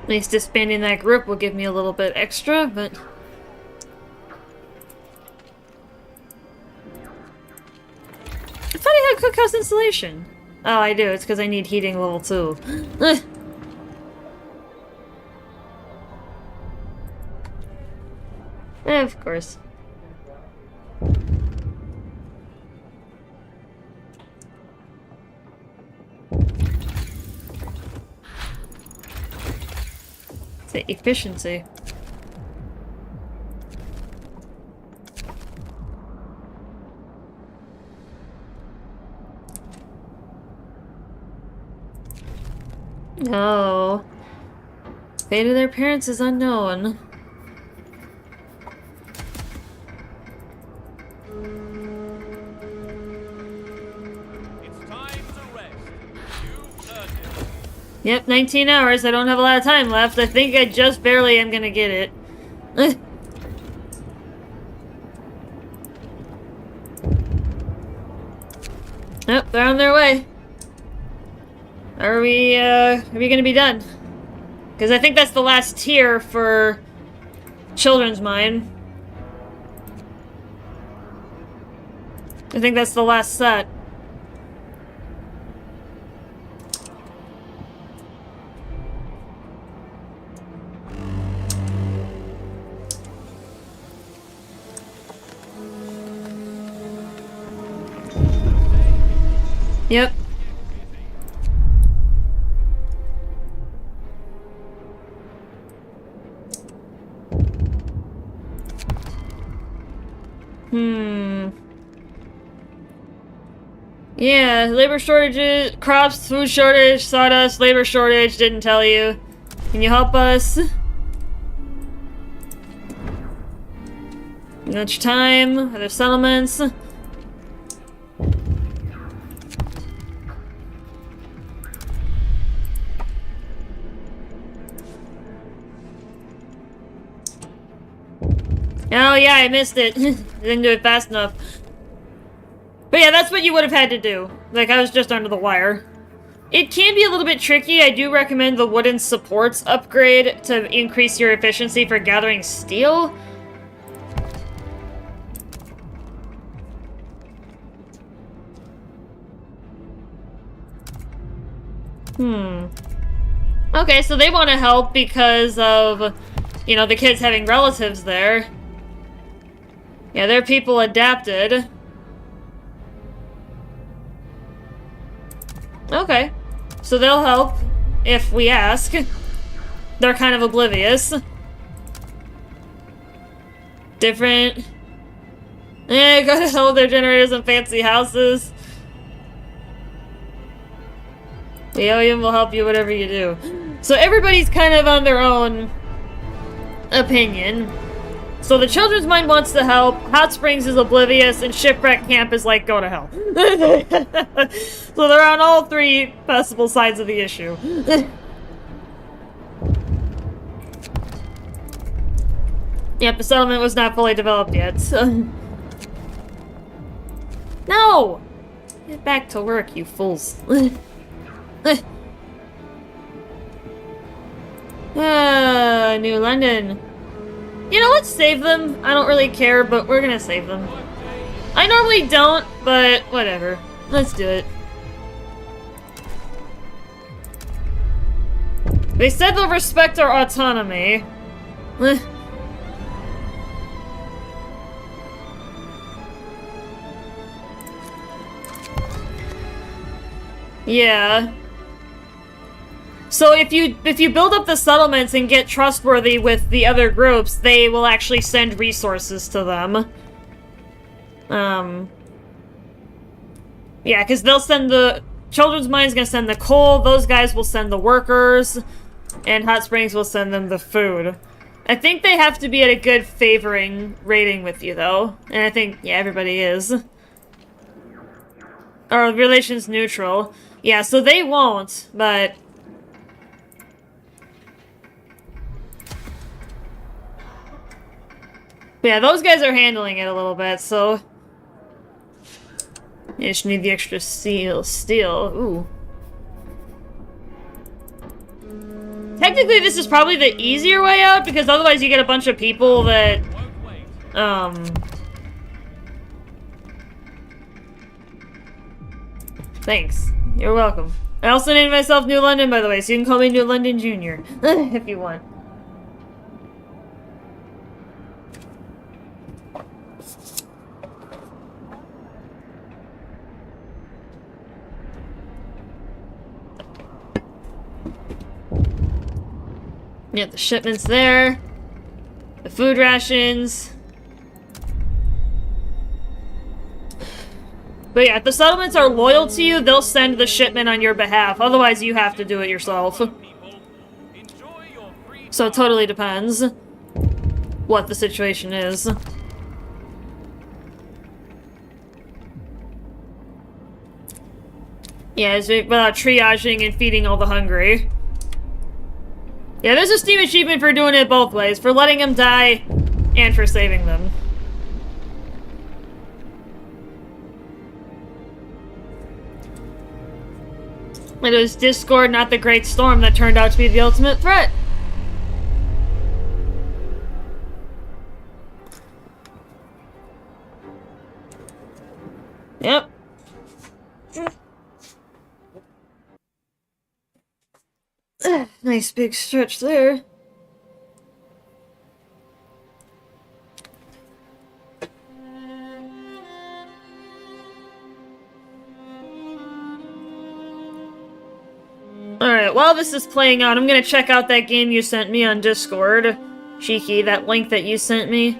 At least disbanding that group will give me a little bit extra, but... I thought I had cookhouse installation. Oh, I do. It's because I need heating level 2. Of course. It's the efficiency. No. Fate of their parents is unknown. Yep, 19 hours. I don't have a lot of time left. I think I just barely am gonna get it. Nope, they're on their way. Are we gonna be done? Because I think that's the last tier for Children's Mine. I think that's the last set. Yep. Yeah, labor shortages, crops, food shortage, sawdust, labor shortage, didn't tell you. Can you help us? Much time, other settlements. Oh yeah, I missed it. Didn't do it fast enough. But yeah, that's what you would have had to do. Like, I was just under the wire. It can be a little bit tricky. I do recommend the wooden supports upgrade to increase your efficiency for gathering steel. Okay, so they want to help because of, you know, the kids having relatives there. Yeah, their people adapted. Okay. So they'll help if we ask. They're kind of oblivious. Different. Gotta hold their generators in fancy houses. The alien will help you whatever you do. So everybody's kind of on their own opinion. So the Children's Mind wants to help, Hot Springs is oblivious, and Shipwreck Camp is like, go to hell. So they're on all three possible sides of the issue. Yep, the settlement was not fully developed yet, so... No! Get back to work, you fools. New London. You know, let's save them. I don't really care, but we're gonna save them. I normally don't, but whatever. Let's do it. They said they'll respect our autonomy. Yeah. So if you build up the settlements and get trustworthy with the other groups, they will actually send resources to them. Yeah, because they'll send the... Children's Mind's gonna send the coal, those guys will send the workers, and Hot Springs will send them the food. I think they have to be at a good favoring rating with you, though. And I think, yeah, everybody is. Or relations neutral. Yeah, so they won't, but... yeah, those guys are handling it a little bit, so... you just need the extra steel. Ooh. Technically, this is probably the easier way out, because otherwise you get a bunch of people that... Thanks. You're welcome. I also named myself New London, by the way, so you can call me New London Jr. if you want. Yep, the shipment's there. The food rations. But yeah, if the settlements are loyal to you, they'll send the shipment on your behalf. Otherwise, you have to do it yourself. So it totally depends what the situation is. Yeah, it's without triaging and feeding all the hungry. Yeah, there's a Steam achievement for doing it both ways. For letting them die, and for saving them. It was Discord, not the Great Storm, that turned out to be the ultimate threat. Yep. Nice big stretch there. Alright, while this is playing out, I'm gonna check out that game you sent me on Discord. Cheeky, that link that you sent me.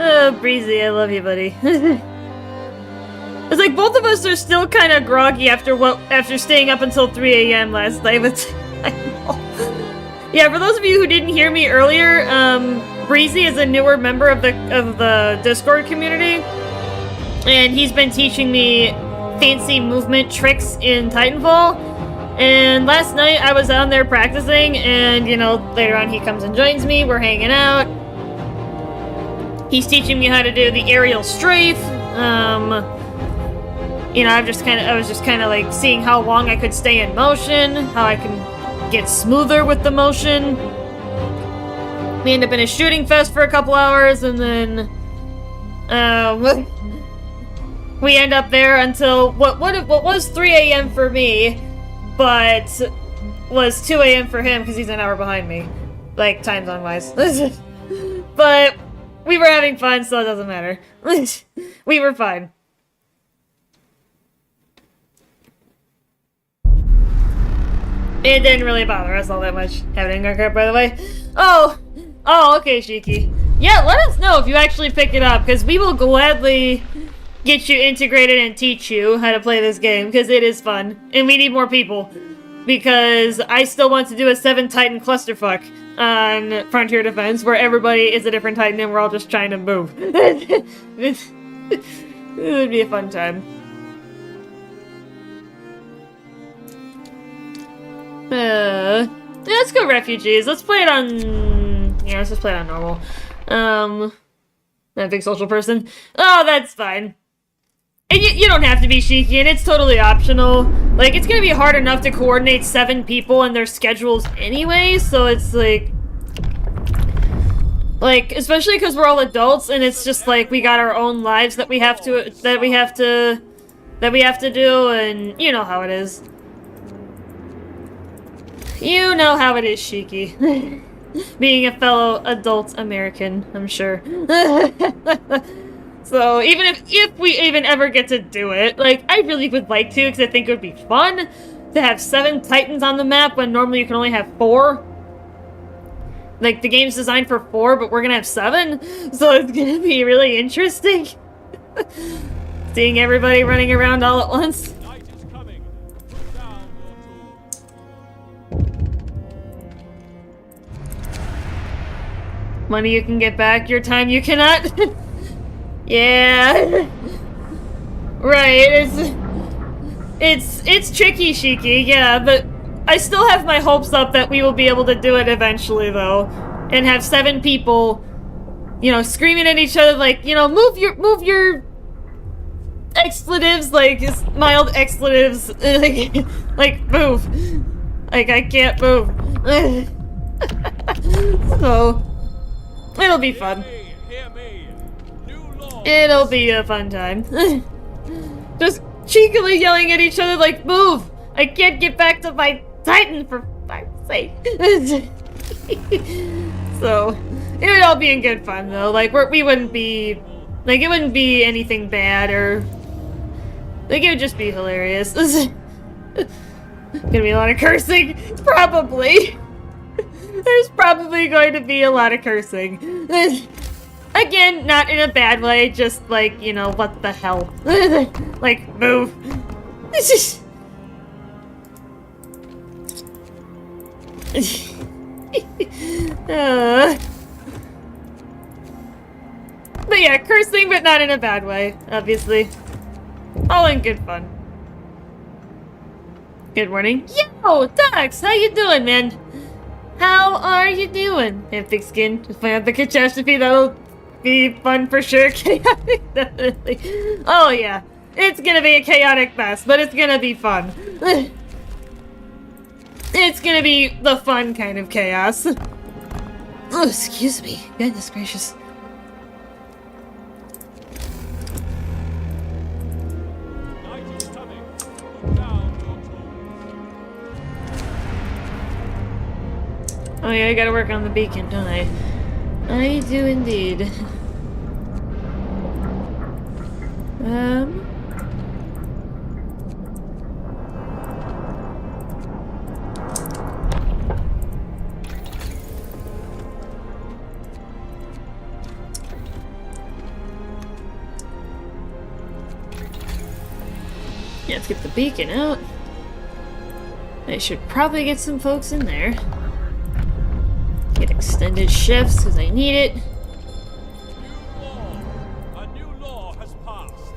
Oh, Breezy, I love you, buddy. It's like both of us are still kind of groggy after staying up until 3 a.m. last night. But I know. Yeah, for those of you who didn't hear me earlier, Breezy is a newer member of the Discord community, and he's been teaching me fancy movement tricks in Titanfall. And last night I was on there practicing, and you know, later on he comes and joins me. We're hanging out. He's teaching me how to do the aerial strafe. You know, I was just kind of like seeing how long I could stay in motion, how I can get smoother with the motion. We end up in a shooting fest for a couple hours, and then we end up there until what was 3 a.m. for me, but was 2 a.m. for him because he's an hour behind me, like time zone wise. But we were having fun, so it doesn't matter. We were fine. It didn't really bother us all that much having a cart, by the way. Oh, okay, Shiki. Yeah, let us know if you actually pick it up, because we will gladly get you integrated and teach you how to play this game, because it is fun. And we need more people, because I still want to do a 7-Titan clusterfuck on Frontier Defense, where everybody is a different Titan and we're all just trying to move. It would be a fun time. Let's go refugees. Let's play it on... Yeah, let's just play it on normal. Not a big social person. Oh, that's fine. And you don't have to be Shiki, and it's totally optional. Like, it's gonna be hard enough to coordinate 7 people and their schedules anyway, so it's like... Like, especially because we're all adults, and it's just like, we got our own lives that we have to do, and you know how it is. You know how it is, Shiki. Being a fellow adult American, I'm sure. So, even if we even ever get to do it, like, I really would like to, because I think it would be fun to have 7 Titans on the map when normally you can only have 4. Like, the game's designed for 4, but we're gonna have 7, so it's gonna be really interesting. Seeing everybody running around all at once. Night is coming. Put down your tools. Money you can get back, your time you cannot. Yeah. Right, it's tricky, Shiki, yeah, but I still have my hopes up that we will be able to do it eventually, though. And have 7 people, you know, screaming at each other like, you know, move your expletives, like, mild expletives, like, move. Like, I can't move. So, it'll be fun. Hear me. New law. It'll be a fun time. Just cheekily yelling at each other like, move! I can't get back to my Titan for fuck's sake. So, it would all be in good fun though. Like, we wouldn't be, like, it wouldn't be anything bad or, like, it would just be hilarious. Gonna be a lot of cursing, probably. There's probably going to be a lot of cursing. Again, not in a bad way, just like, you know, what the hell. Like, move. But yeah, cursing, but not in a bad way, obviously. All in good fun. Good morning. Yo, Docs, how you doing, man? How are you doing? Have thick skin. Just plan out the catastrophe. That'll be fun for sure. Chaotic, definitely. Oh yeah, it's gonna be a chaotic mess, but it's gonna be fun. It's gonna be the fun kind of chaos. Oh, excuse me. Goodness gracious. Night is coming. Put down your tools. Oh yeah, I gotta work on the beacon, don't I? I do indeed. Yeah, let's get the beacon out. I should probably get some folks in there. Get extended shifts because I need it. New law. A new law has passed.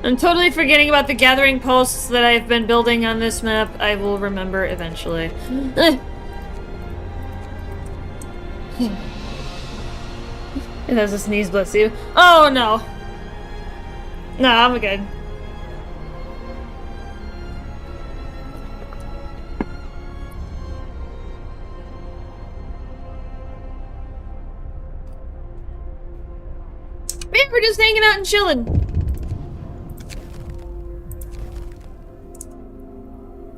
I'm totally forgetting about the gathering posts that I've been building on this map. I will remember eventually. It has a sneeze, bless you. Oh no! No, I'm good. Man, we're just hanging out and chilling.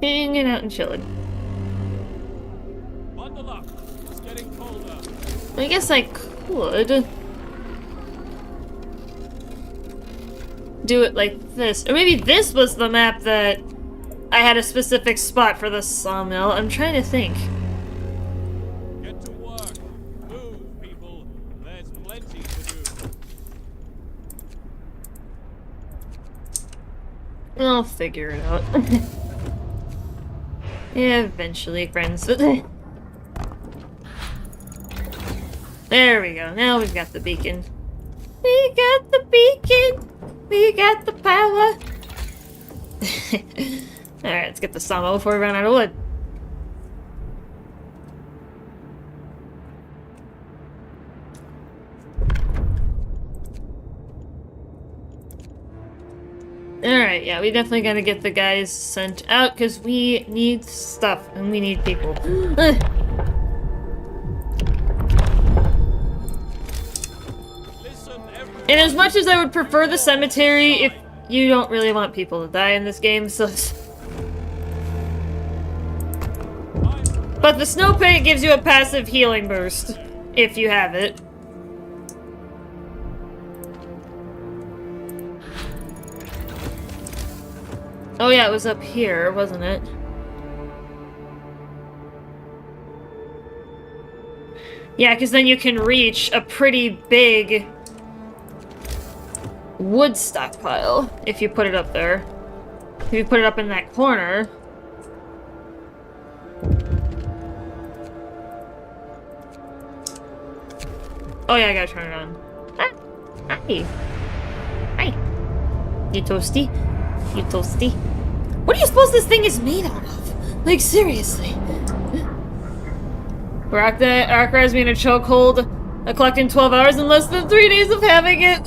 Hanging out and chilling. Bundle up. It's getting colder. I guess I could. do it like this. Or maybe this was the map that I had a specific spot for the sawmill. I'm trying to think. Get to work. Move, people. There's plenty to do. I'll figure it out. Yeah, eventually, friends. There we go. Now we've got the beacon. We got the beacon! We got the power! Alright, let's get the sawmill before we run out of wood. Alright, yeah, we definitely gotta get the guys sent out, because we need stuff, and we need people. And as much as I would prefer the cemetery, if you don't really want people to die in this game, so... But the snow pit gives you a passive healing boost, if you have it. Oh yeah, it was up here, wasn't it? Yeah, because then you can reach a pretty big wood stockpile if you put it up there. If you put it up in that corner. Oh yeah, I gotta turn it on. Ah, hi. Hi. You toasty? You toasty? What do you suppose this thing is made out of? Like, seriously. Rock has me in a chokehold. Collecting 12 hours in less than 3 days of having it.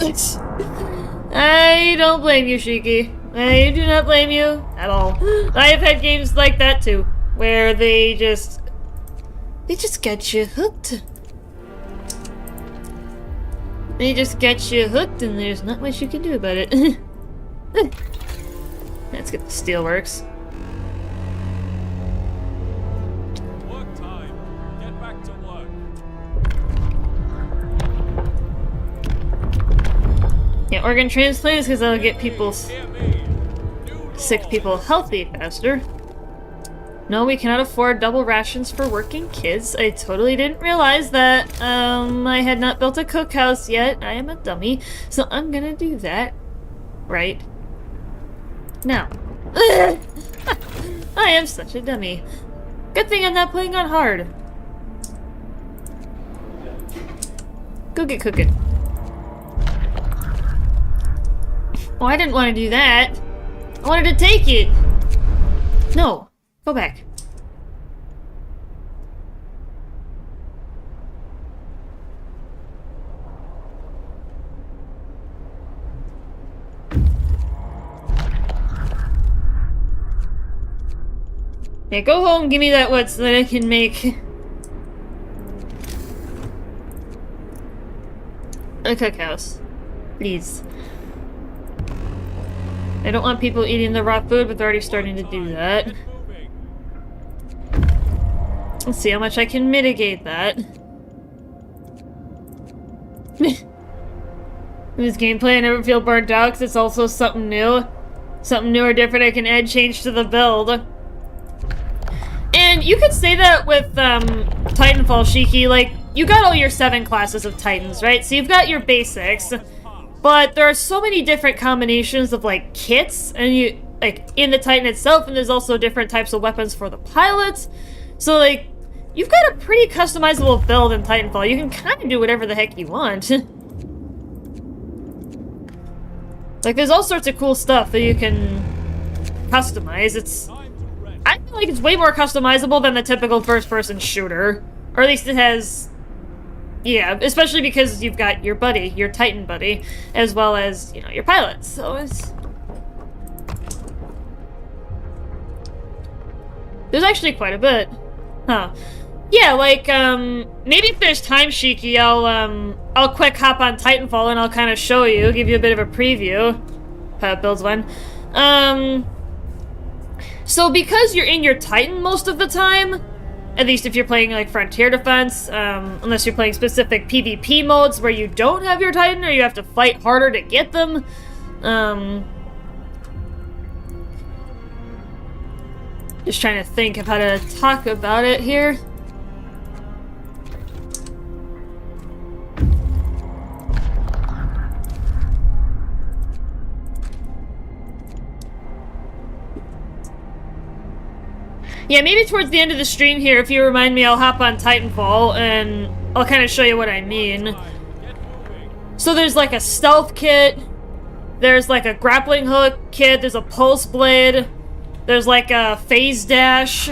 I don't blame you, Shiki. I do not blame you at all. I have had games like that too, where they just get you hooked. They just get you hooked, and there's not much you can do about it. Let's get the steelworks. Work time. Get back to work. Yeah, organ transplants, because that'll get people, Hear me. sick people healthy faster. No, we cannot afford double rations for working kids. I totally didn't realize that. I had not built a cookhouse yet. I am a dummy, so I'm gonna do that right now. I am such a dummy. Good thing I'm not playing on hard. Go get cooking. Oh, I didn't want to do that. I wanted to take it. No. Go back. Yeah, go home, give me that wood so that I can make a cookhouse. Please. I don't want people eating the raw food, but they're already starting to do that. Let's see how much I can mitigate that. This gameplay, I never feel burnt out because it's also something new. Something new or different I can add change to the build. And you could say that with Titanfall, Shiki. Like, you got all your 7 classes of Titans, right? So you've got your basics. But there are so many different combinations of, like, kits. And you, like, in the Titan itself. And there's also different types of weapons for the pilots. So, like, you've got a pretty customizable build in Titanfall. You can kind of do whatever the heck you want. Like, there's all sorts of cool stuff that you can customize. I feel like it's way more customizable than the typical first-person shooter. Or at least it has... Yeah, especially because you've got your buddy, your Titan buddy, as well as, you know, your pilots. So it's... There's actually quite a bit. Huh. Yeah, like, maybe if there's time, Shiki, I'll quick hop on Titanfall and I'll kind of show you, give you a bit of a preview. Builds one. So because you're in your Titan most of the time, at least if you're playing, like, Frontier Defense, unless you're playing specific PvP modes where you don't have your Titan or you have to fight harder to get them, Just trying to think of how to talk about it here. Yeah, maybe towards the end of the stream here, if you remind me, I'll hop on Titanfall, and I'll kind of show you what I mean. So there's like a stealth kit, there's like a grappling hook kit, there's a pulse blade, there's like a phase dash,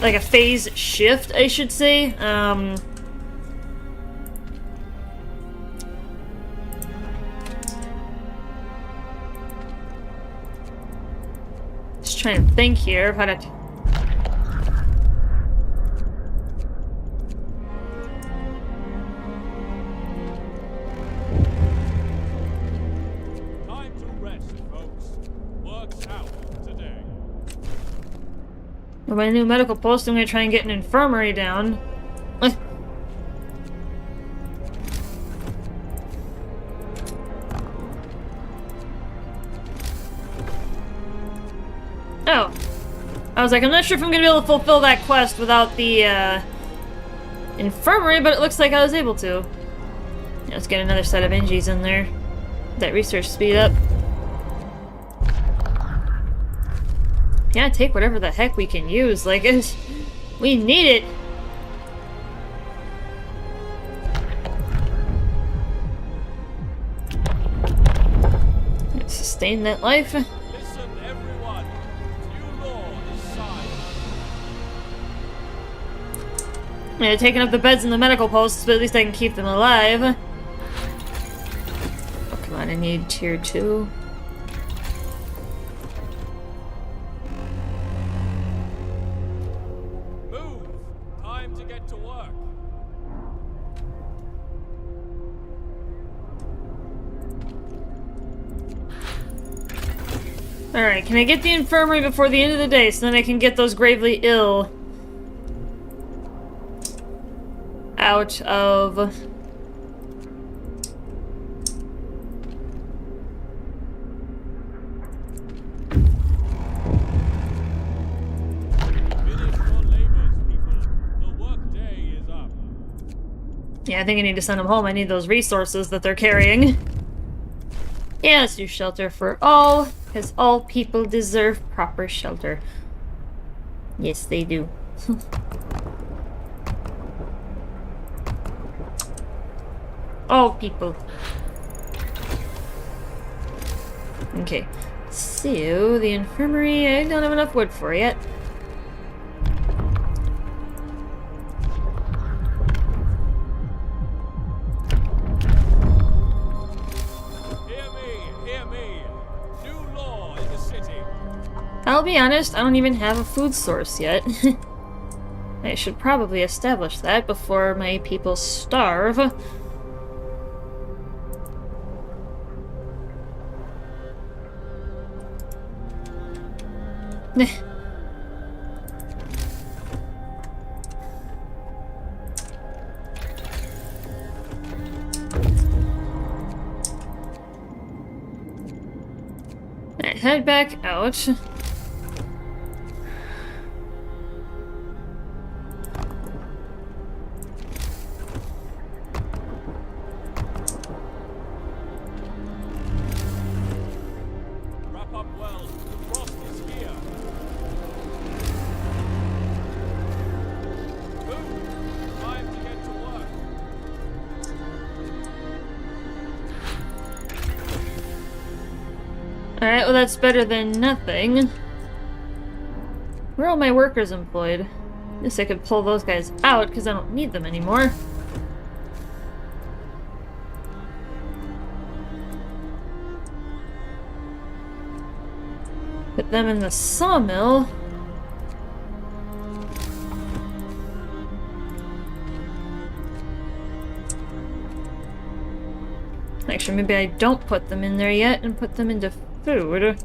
like a phase shift, I should say. Just trying to think here of how to... With my new medical post, I'm gonna try and get an infirmary down. Oh. I was like, I'm not sure if I'm gonna be able to fulfill that quest without the, infirmary, but it looks like I was able to. Yeah, let's get another set of NGs in there. That research speed up. Yeah, take whatever the heck we can use. Like, we need it. Sustain that life. Listen, everyone. New law is signed. Yeah, taking up the beds in the medical posts, but at least I can keep them alive. Oh, come on, I need tier 2. Alright, can I get the infirmary before the end of the day so then I can get those gravely ill out of... Yeah, I think I need to send them home. I need those resources that they're carrying. Yeah, let's do shelter for all, because all people deserve proper shelter. Yes, they do. All people. Okay, so the infirmary, I don't have enough wood for yet. I'll be honest, I don't even have a food source yet. I should probably establish that before my people starve. Alright, head back out. Alright, well that's better than nothing. Where are all my workers employed? At least I could pull those guys out, because I don't need them anymore. Put them in the sawmill. Actually, maybe I don't put them in there yet and put them into food.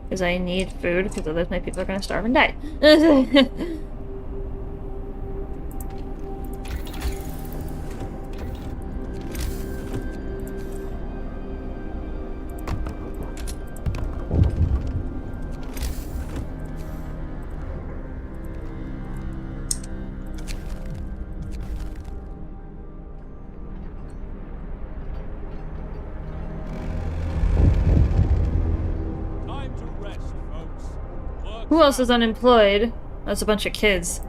Because I need food, because otherwise my people are going to starve and die. Who else is unemployed? That's a bunch of kids.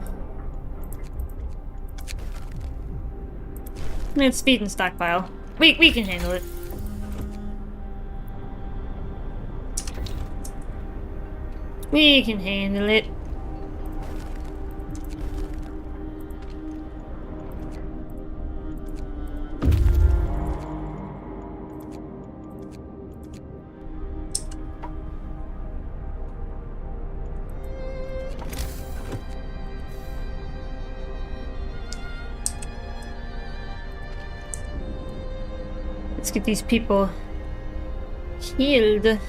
It's feed and stockpile. We can handle it. We can handle it. Let's get these people healed. Work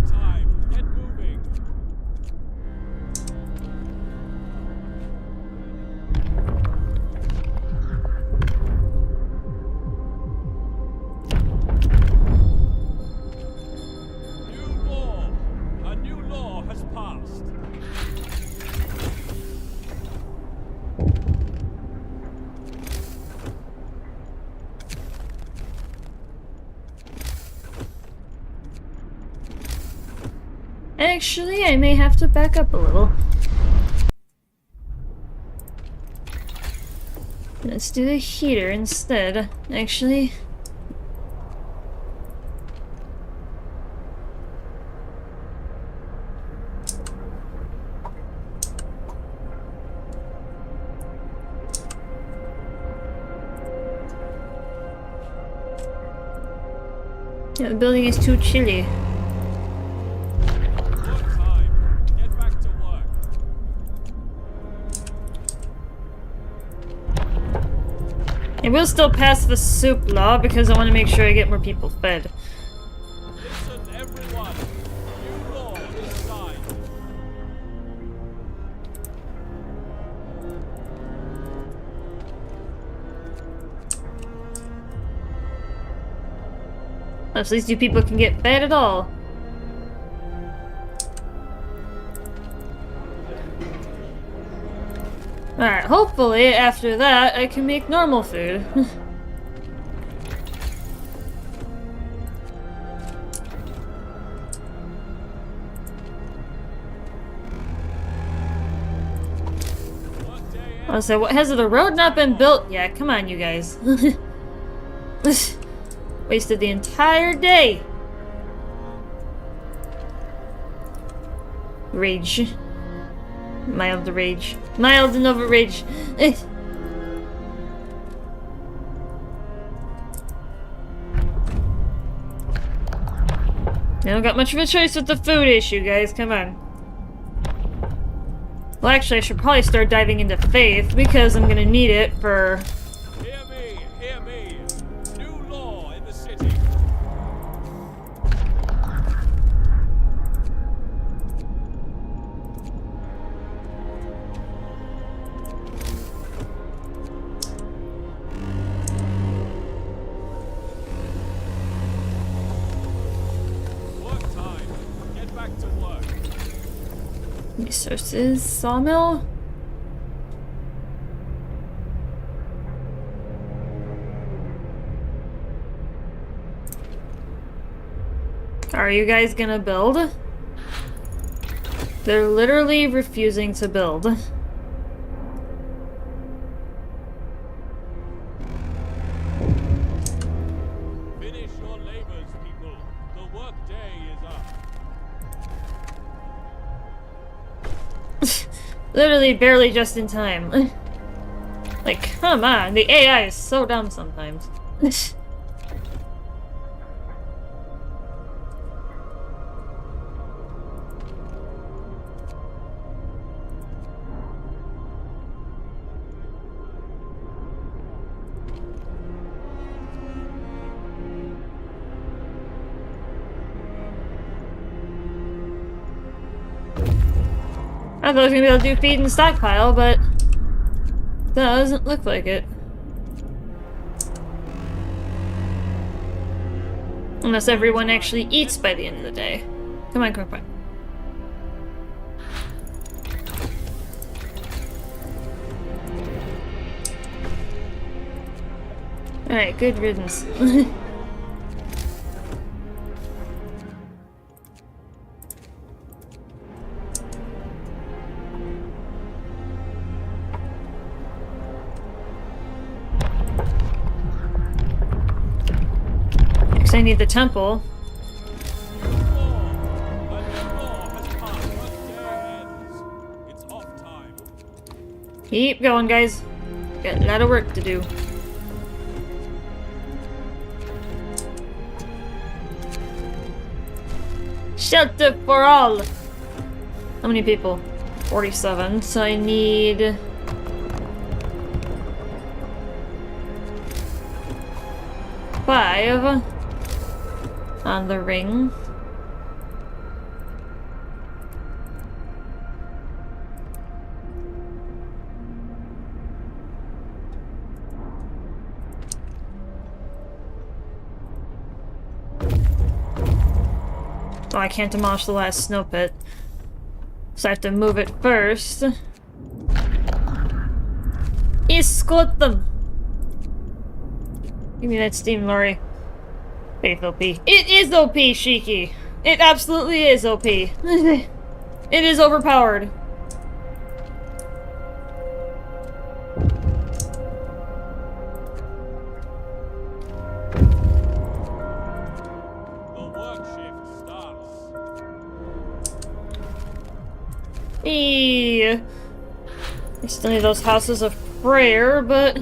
time. Get moving. New law. A new law has passed. Actually, I may have to back up a little. Let's do the heater instead. Actually. Yeah, the building is too chilly. Work time. Get back to work. I will still pass the soup law because I want to make sure I get more people fed. Listen, everyone. New law is signed. At least you people can get fed at all. Alright, hopefully after that I can make normal food. Work day I was like, what, has the road not been built? Yeah, come on you guys. Wasted the entire day. Rage. Mild rage. Mild and over rage. Eh. I don't got much of a choice with the food issue, guys. Come on. Well, actually, I should probably start diving into faith because I'm gonna need it for. Hear me, hear me. New law in the city. Work time. Get back to work. Resources, sawmill. Are you guys gonna build? They're literally refusing to build. Finish your labors, people. The work day is up. Literally barely just in time. Like, come on, the AI is so dumb sometimes. I thought I was gonna be able to do feed and stockpile, but doesn't look like it. Unless everyone actually eats by the end of the day. Come on, come on. Alright, good riddance. Next I need the temple. Keep going, guys. Got a lot of work to do. Shelter for all! How many people? 47, so I need... 5 on the ring. Oh, I can't demolish the last snow pit. So I have to move it first. Escort them! Give me that steam lorry. Faith OP. It is OP, Shiki! It absolutely is OP. It is overpowered. I still need those houses of prayer, but...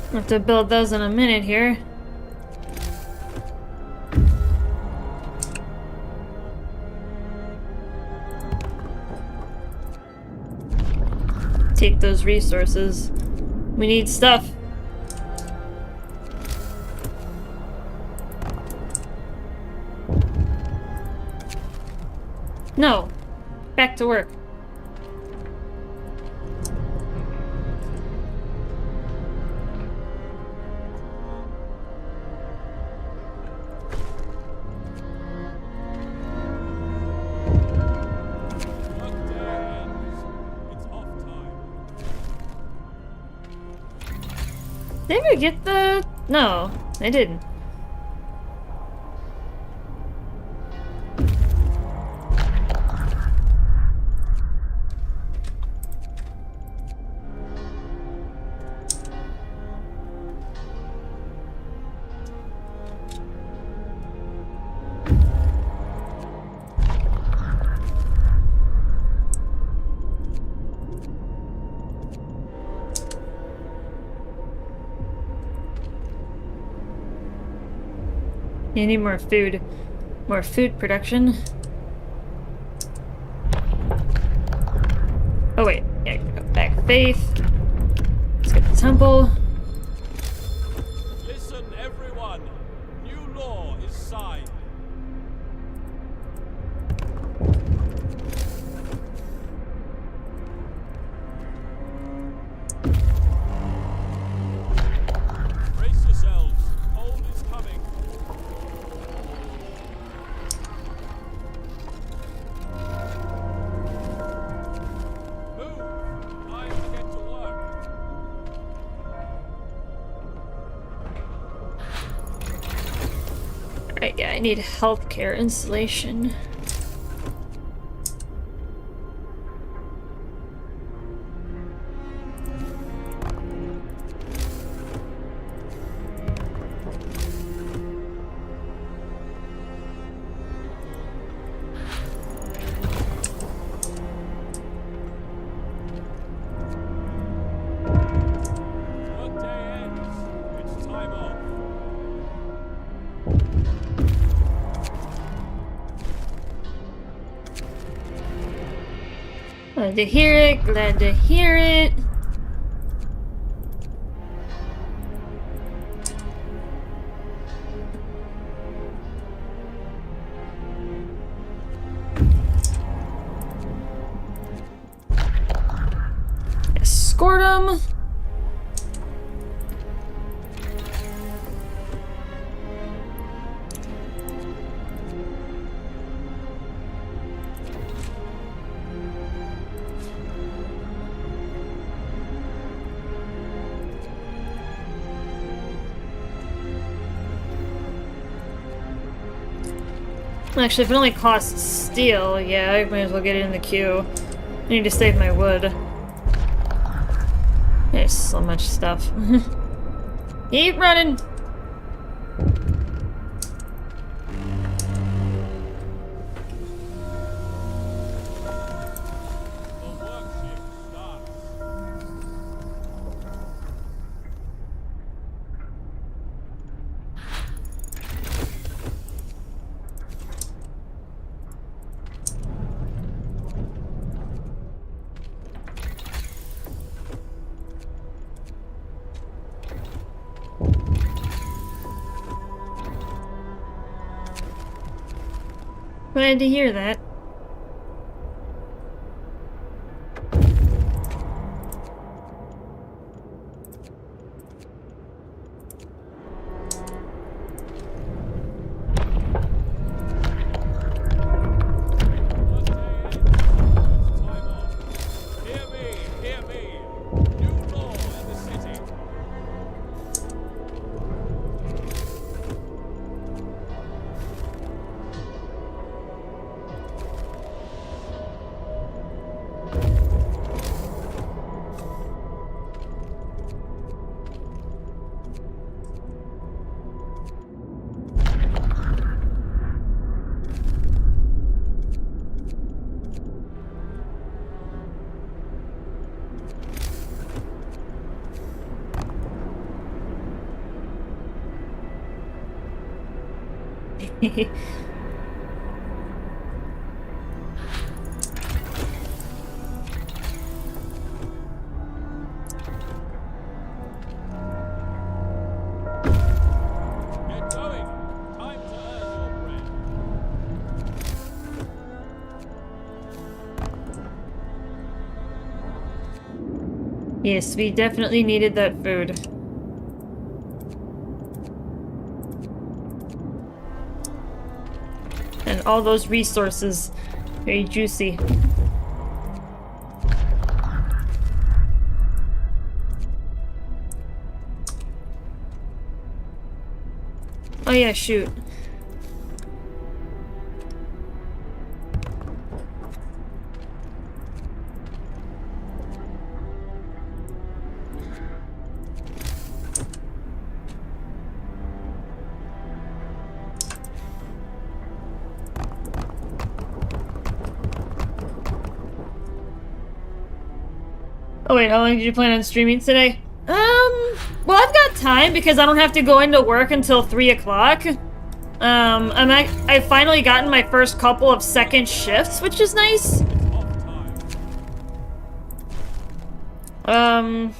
I have to build those in a minute here. Take those resources. We need stuff. No. Back to work. Did I get the... No, I didn't. You need more food. More food production. Oh wait, yeah, go back faith. Let's get the temple. Listen, everyone. New law is signed. Brace yourselves. Cold is coming. Alright, yeah, I need healthcare installation. Glad to hear it, glad to hear it. Escort him. Actually, if it only costs steel, yeah, I might as well get it in the queue. I need to save my wood. There's so much stuff. Keep running! The worship starts. Glad to hear that. Hear me. New law in the city. Get going. Time to earn your bread. Yes, we definitely needed that food. And all those resources. Very juicy. Oh yeah, shoot. Oh wait, how long did you plan on streaming today? Well, I've got time because I don't have to go into work until 3 o'clock. I've finally gotten my first couple of second shifts, which is nice. Off time.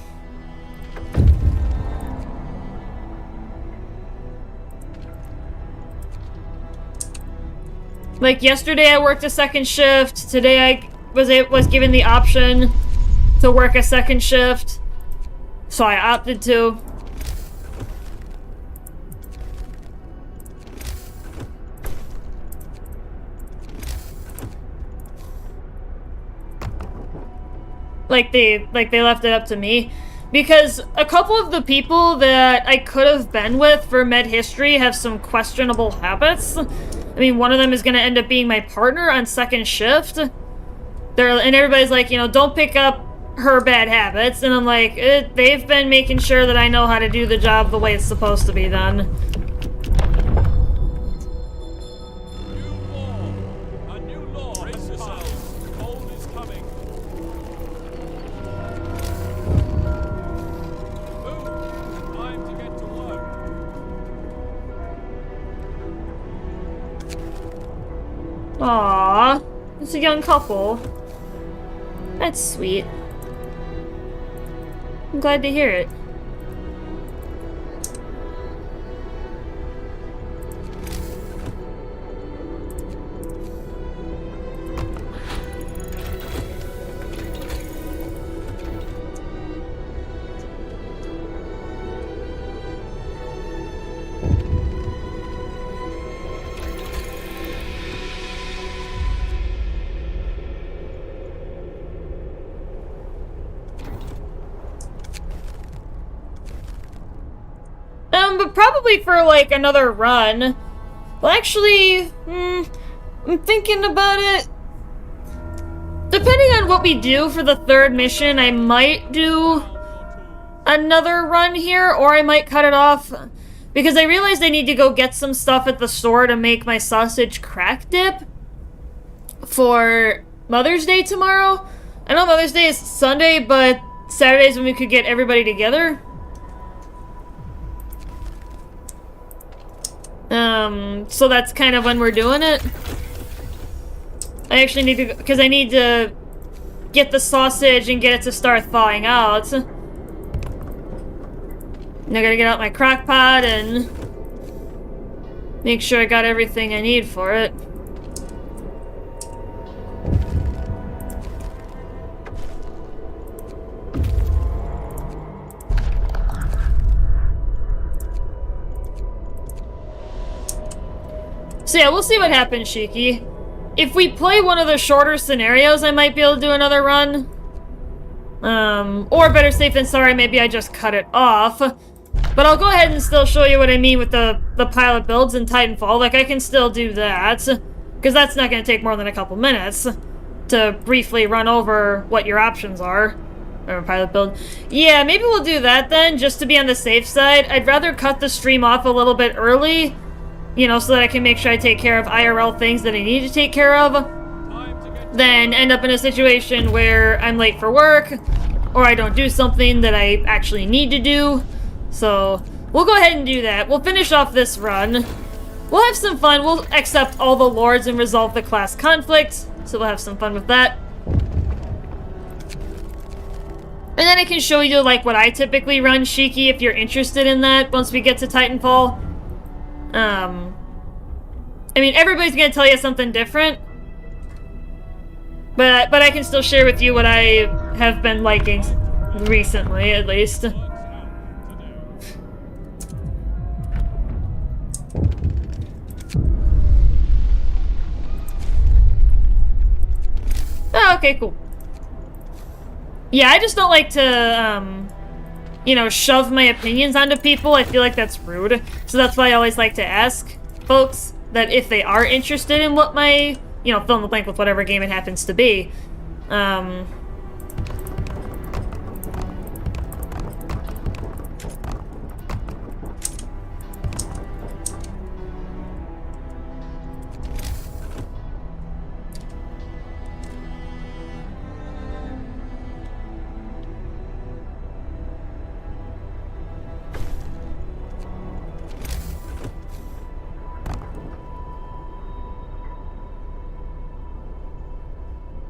Like yesterday I worked a second shift. Today I was given the option to work a second shift. So I opted to. Like they left it up to me. Because a couple of the people that I could have been with for med history have some questionable habits. I mean, one of them is going to end up being my partner on second shift. And everybody's like, you know, don't pick up her bad habits. And I'm like, they've been making sure that I know how to do the job the way it's supposed to be done. A new law has passed. Cold is coming. Move. Time to get to work. Aww, it's a young couple. That's sweet. I'm glad to hear it. But probably for, like, another run. Well, actually, I'm thinking about it. Depending on what we do for the third mission, I might do another run here, or I might cut it off. Because I realized I need to go get some stuff at the store to make my sausage crack dip for Mother's Day tomorrow. I know Mother's Day is Sunday, but Saturday's when we could get everybody together. So that's kind of when we're doing it. I actually need to, because I need to get the sausage and get it to start thawing out. And I gotta get out my crock pot and make sure I got everything I need for it. So yeah, we'll see what happens, Shiki. If we play one of the shorter scenarios, I might be able to do another run. Or better safe than sorry, maybe I just cut it off. But I'll go ahead and still show you what I mean with the pilot builds in Titanfall. Like, I can still do that. Because that's not going to take more than a couple minutes to briefly run over what your options are. Or pilot build. Yeah, maybe we'll do that then, just to be on the safe side. I'd rather cut the stream off a little bit early, you know, so that I can make sure I take care of IRL things that I need to take care of, than end up in a situation where I'm late for work, or I don't do something that I actually need to do. So, we'll go ahead and do that. We'll finish off this run. We'll have some fun. We'll accept all the lords and resolve the class conflict, so we'll have some fun with that. And then I can show you, like, what I typically run, Shiki, if you're interested in that, once we get to Titanfall. I mean, everybody's gonna tell you something different. But I can still share with you what I have been liking recently, at least. Oh, okay, cool. Yeah, I just don't like to, you know, shove my opinions onto people. I feel like that's rude. So that's why I always like to ask folks that if they are interested in what my, you know, fill in the blank with whatever game it happens to be.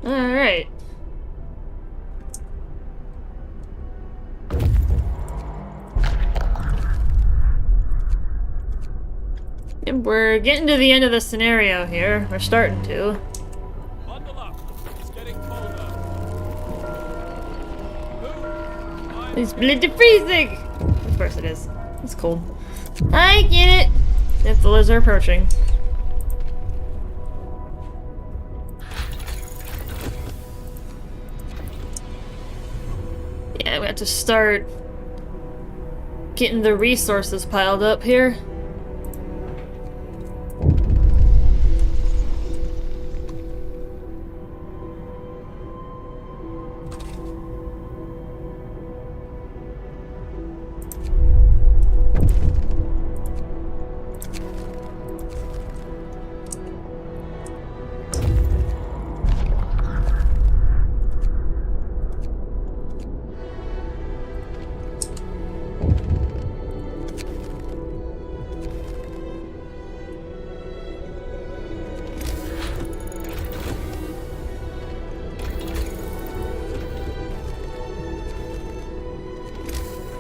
Alright. And we're getting to the end of the scenario here. We're starting to. Bundle up. It's getting colder. Move. It's bloody freezing! Of course it is. It's cold. I get it! If the lizards are approaching. Yeah, we have to start getting the resources piled up here.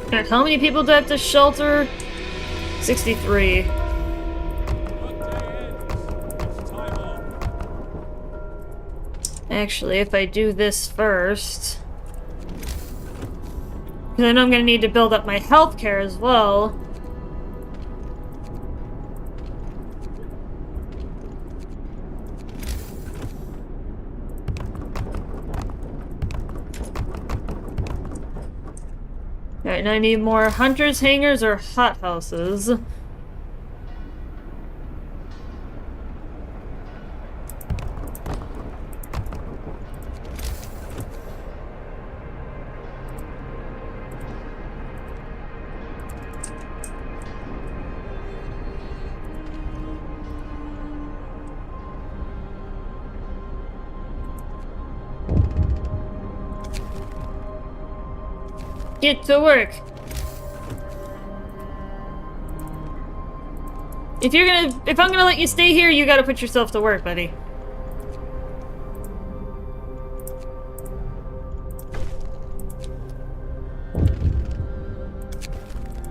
Alright, how many people do I have to shelter? 63. Actually, if I do this first... because I know I'm gonna need to build up my healthcare as well. Alright, now I need more hunters, hangars, or hothouses. Get to work. If I'm gonna let you stay here, you gotta put yourself to work, buddy.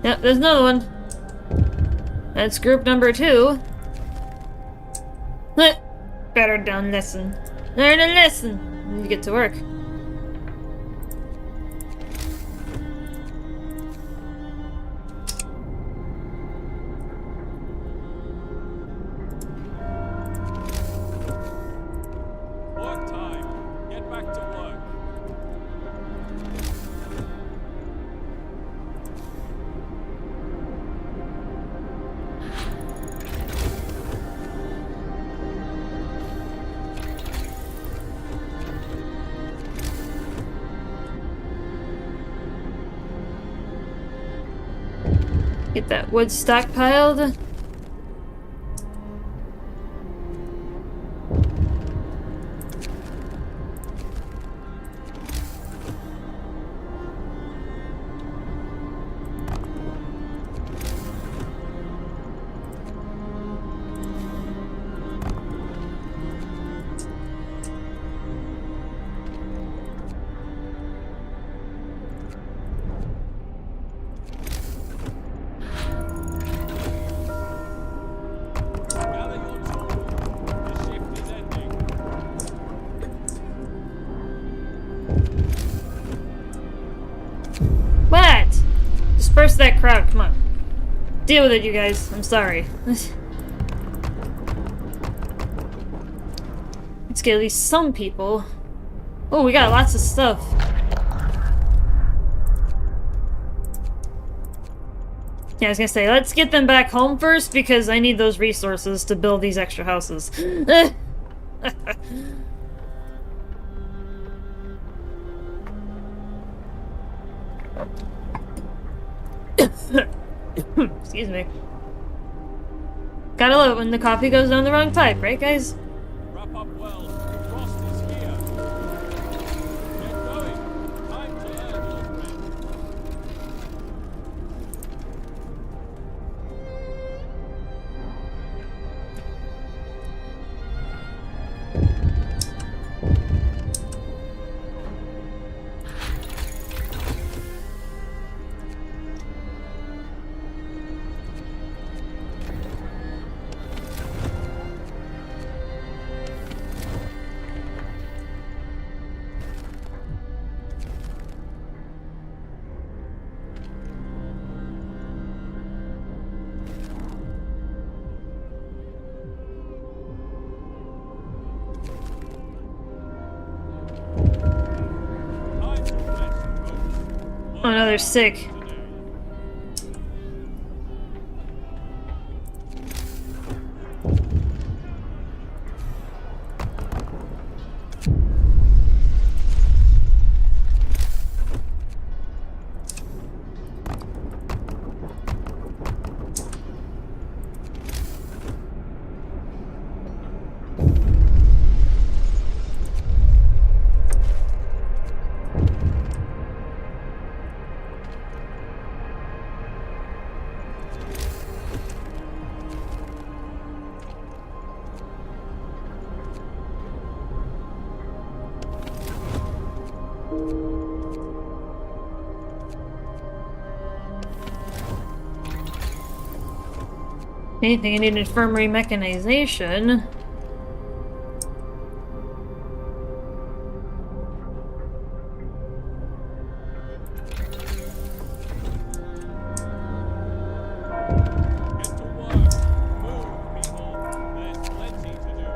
Yep, there's another one. That's group number 2. Better done listen. Learn a lesson. You get to work. Work time. Get back to work. Get that wood stockpiled. Gather your tools. The shift is ending. What? Disperse that crowd, come on. Deal with it, you guys. I'm sorry. Let's get at least some people. Oh, we got lots of stuff. Yeah, I was gonna say, let's get them back home first, because I need those resources to build these extra houses. Excuse me. Gotta love it when the coffee goes down the wrong pipe, right, guys? Wrap up well. Frost is here. Get going. Time to earn your bread. Time to rest, folks. Oh no, they're sick. Anything, I need infirmary mechanization. Get to work. Move, people. There's plenty to do.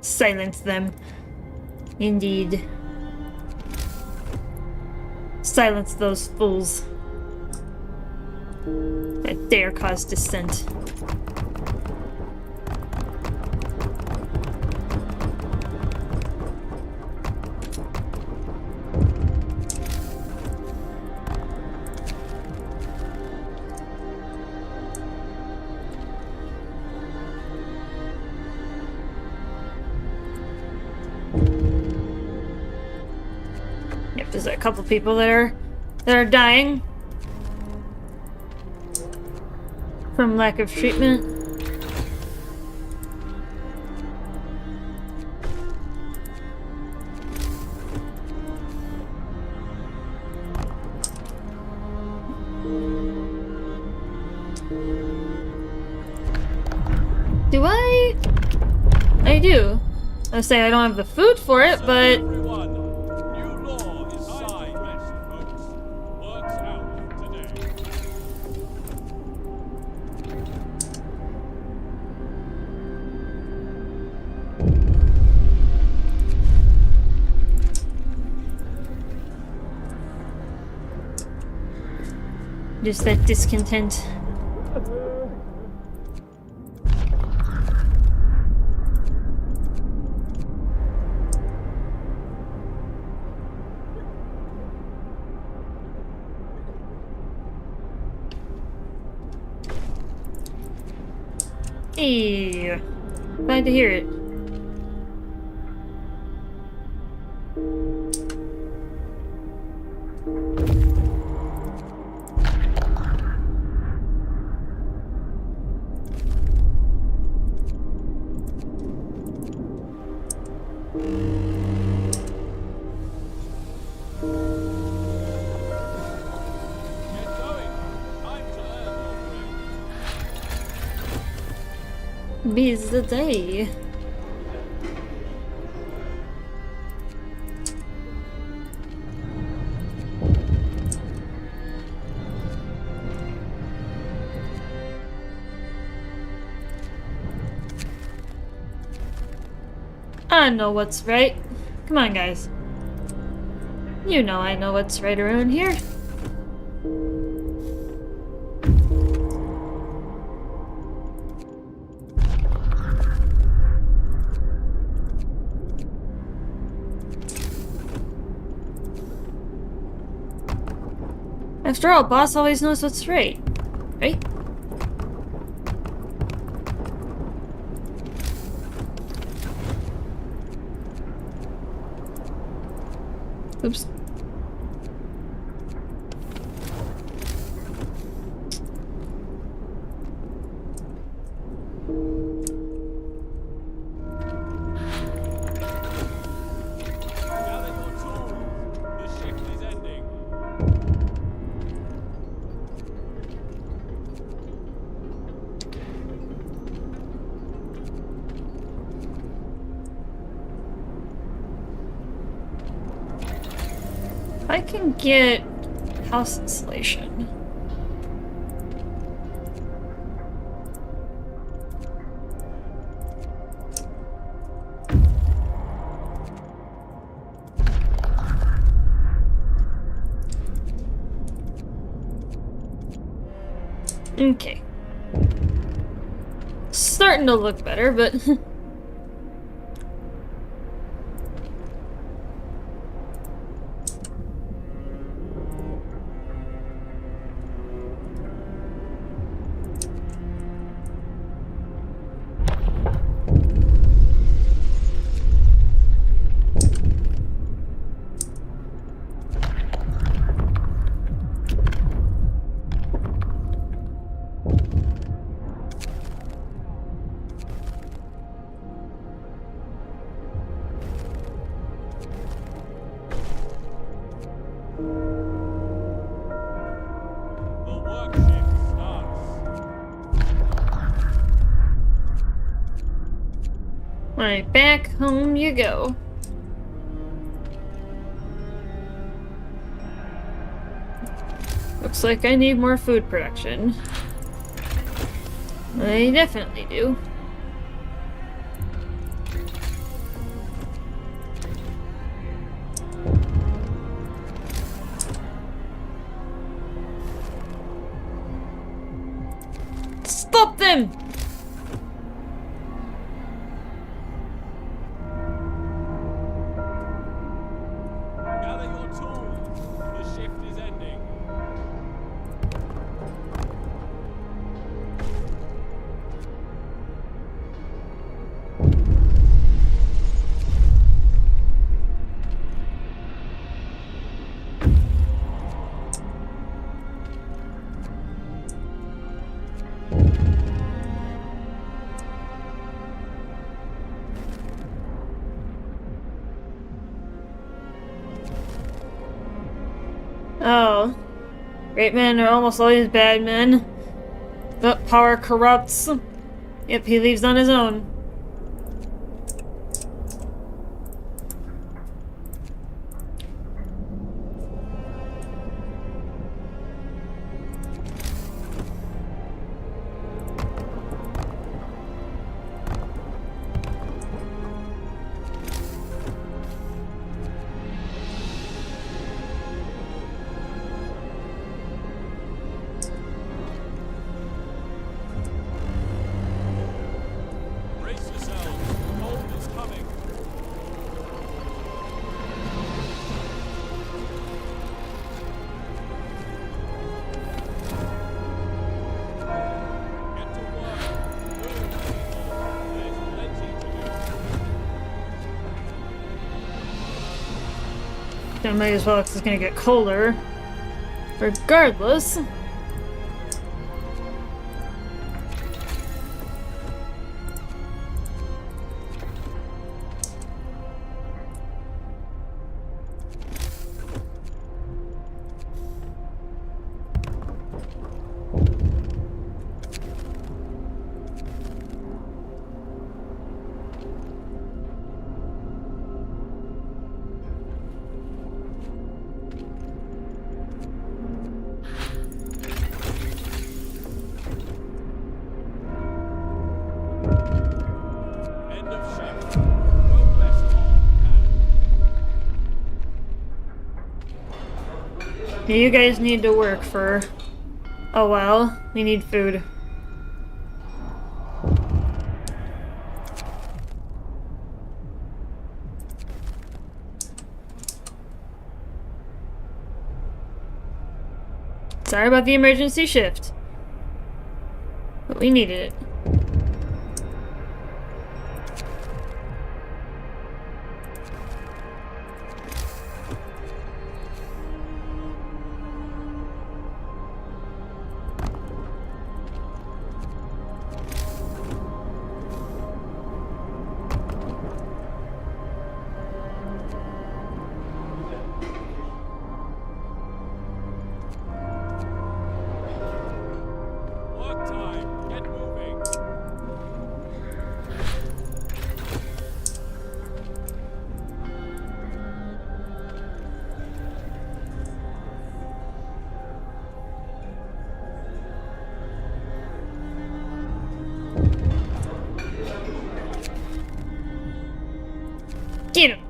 Silence them. Indeed. Silence those fools that dare cause dissent. Yep, there's a couple people that are dying from lack of treatment. Do I? I do. I say I don't have the food for it, but Everyone, new law is signed. Rest, folks. Works out today. just that discontent. Hey, glad to hear it. Get going. Time to earn your bread. Be's the day. I know what's right. Come on, guys. You know I know what's right around here. After all, boss always knows what's right. Right? Oops. Gather your tools. The shift is ending. I can get house insulation. Okay. Starting to look better, but The work shift starts. right, back home you go. Looks like I need more food production. I definitely do. Stop them! Gather your tools. The shift is ending. Oh. Great men are almost always bad men. But power corrupts. Yep, he leaves on his own. Brace yourselves. Cold is coming. Get to work. Move, people. There's plenty to do. That might as well, 'cause it's gonna get colder. Regardless. End of shift. Go best you can. You guys need to work for a while. We need food. Sorry about the emergency shift. But we needed it. Work time. Get moving. Get him!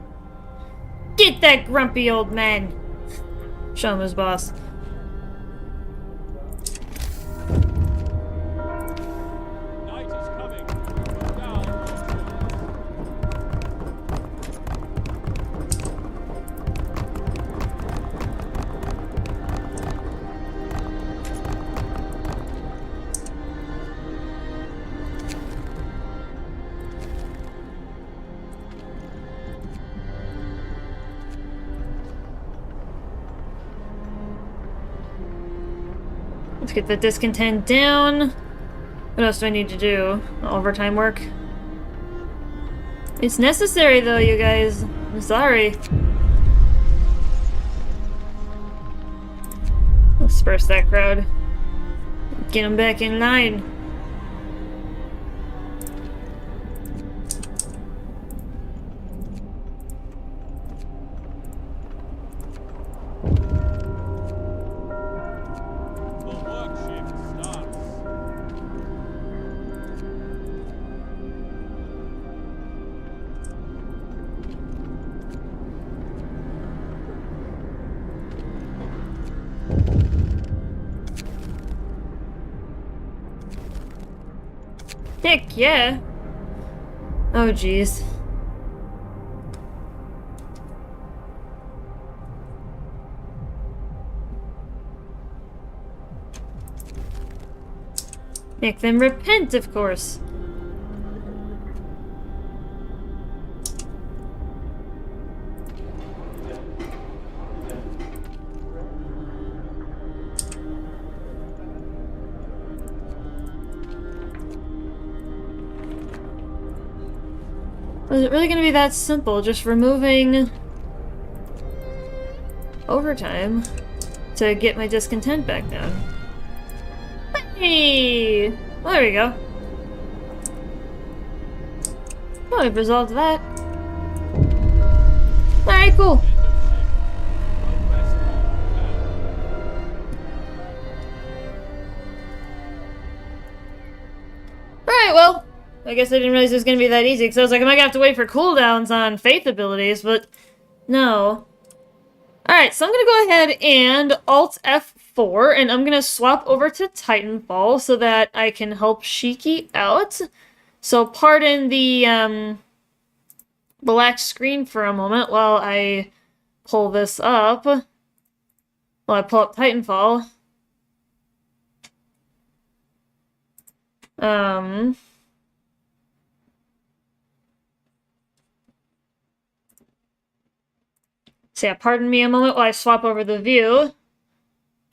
Get that grumpy old man! Show him his boss. Night is coming. Move down. Let's get the discontent down. What else do I need to do? Overtime work? It's necessary though, you guys. I'm sorry. Let's disperse that crowd. Get them back in line. The work shift starts. Heck yeah. Oh jeez. Make them repent, of course. Was it really gonna be that simple? Just removing overtime? to get my discontent back down. Hey! Well, there we go. Well, we've resolved that. Alright, cool. Alright, well, I guess I didn't realize it was going to be that easy, because I was like, am I going to have to wait for cooldowns on faith abilities? But no. Alright, so I'm going to go ahead and Alt F4, and I'm going to swap over to Titanfall so that I can help Shiki out. So pardon the black screen for a moment while I pull this up. While I pull up Titanfall. So yeah, pardon me a moment while I swap over the view.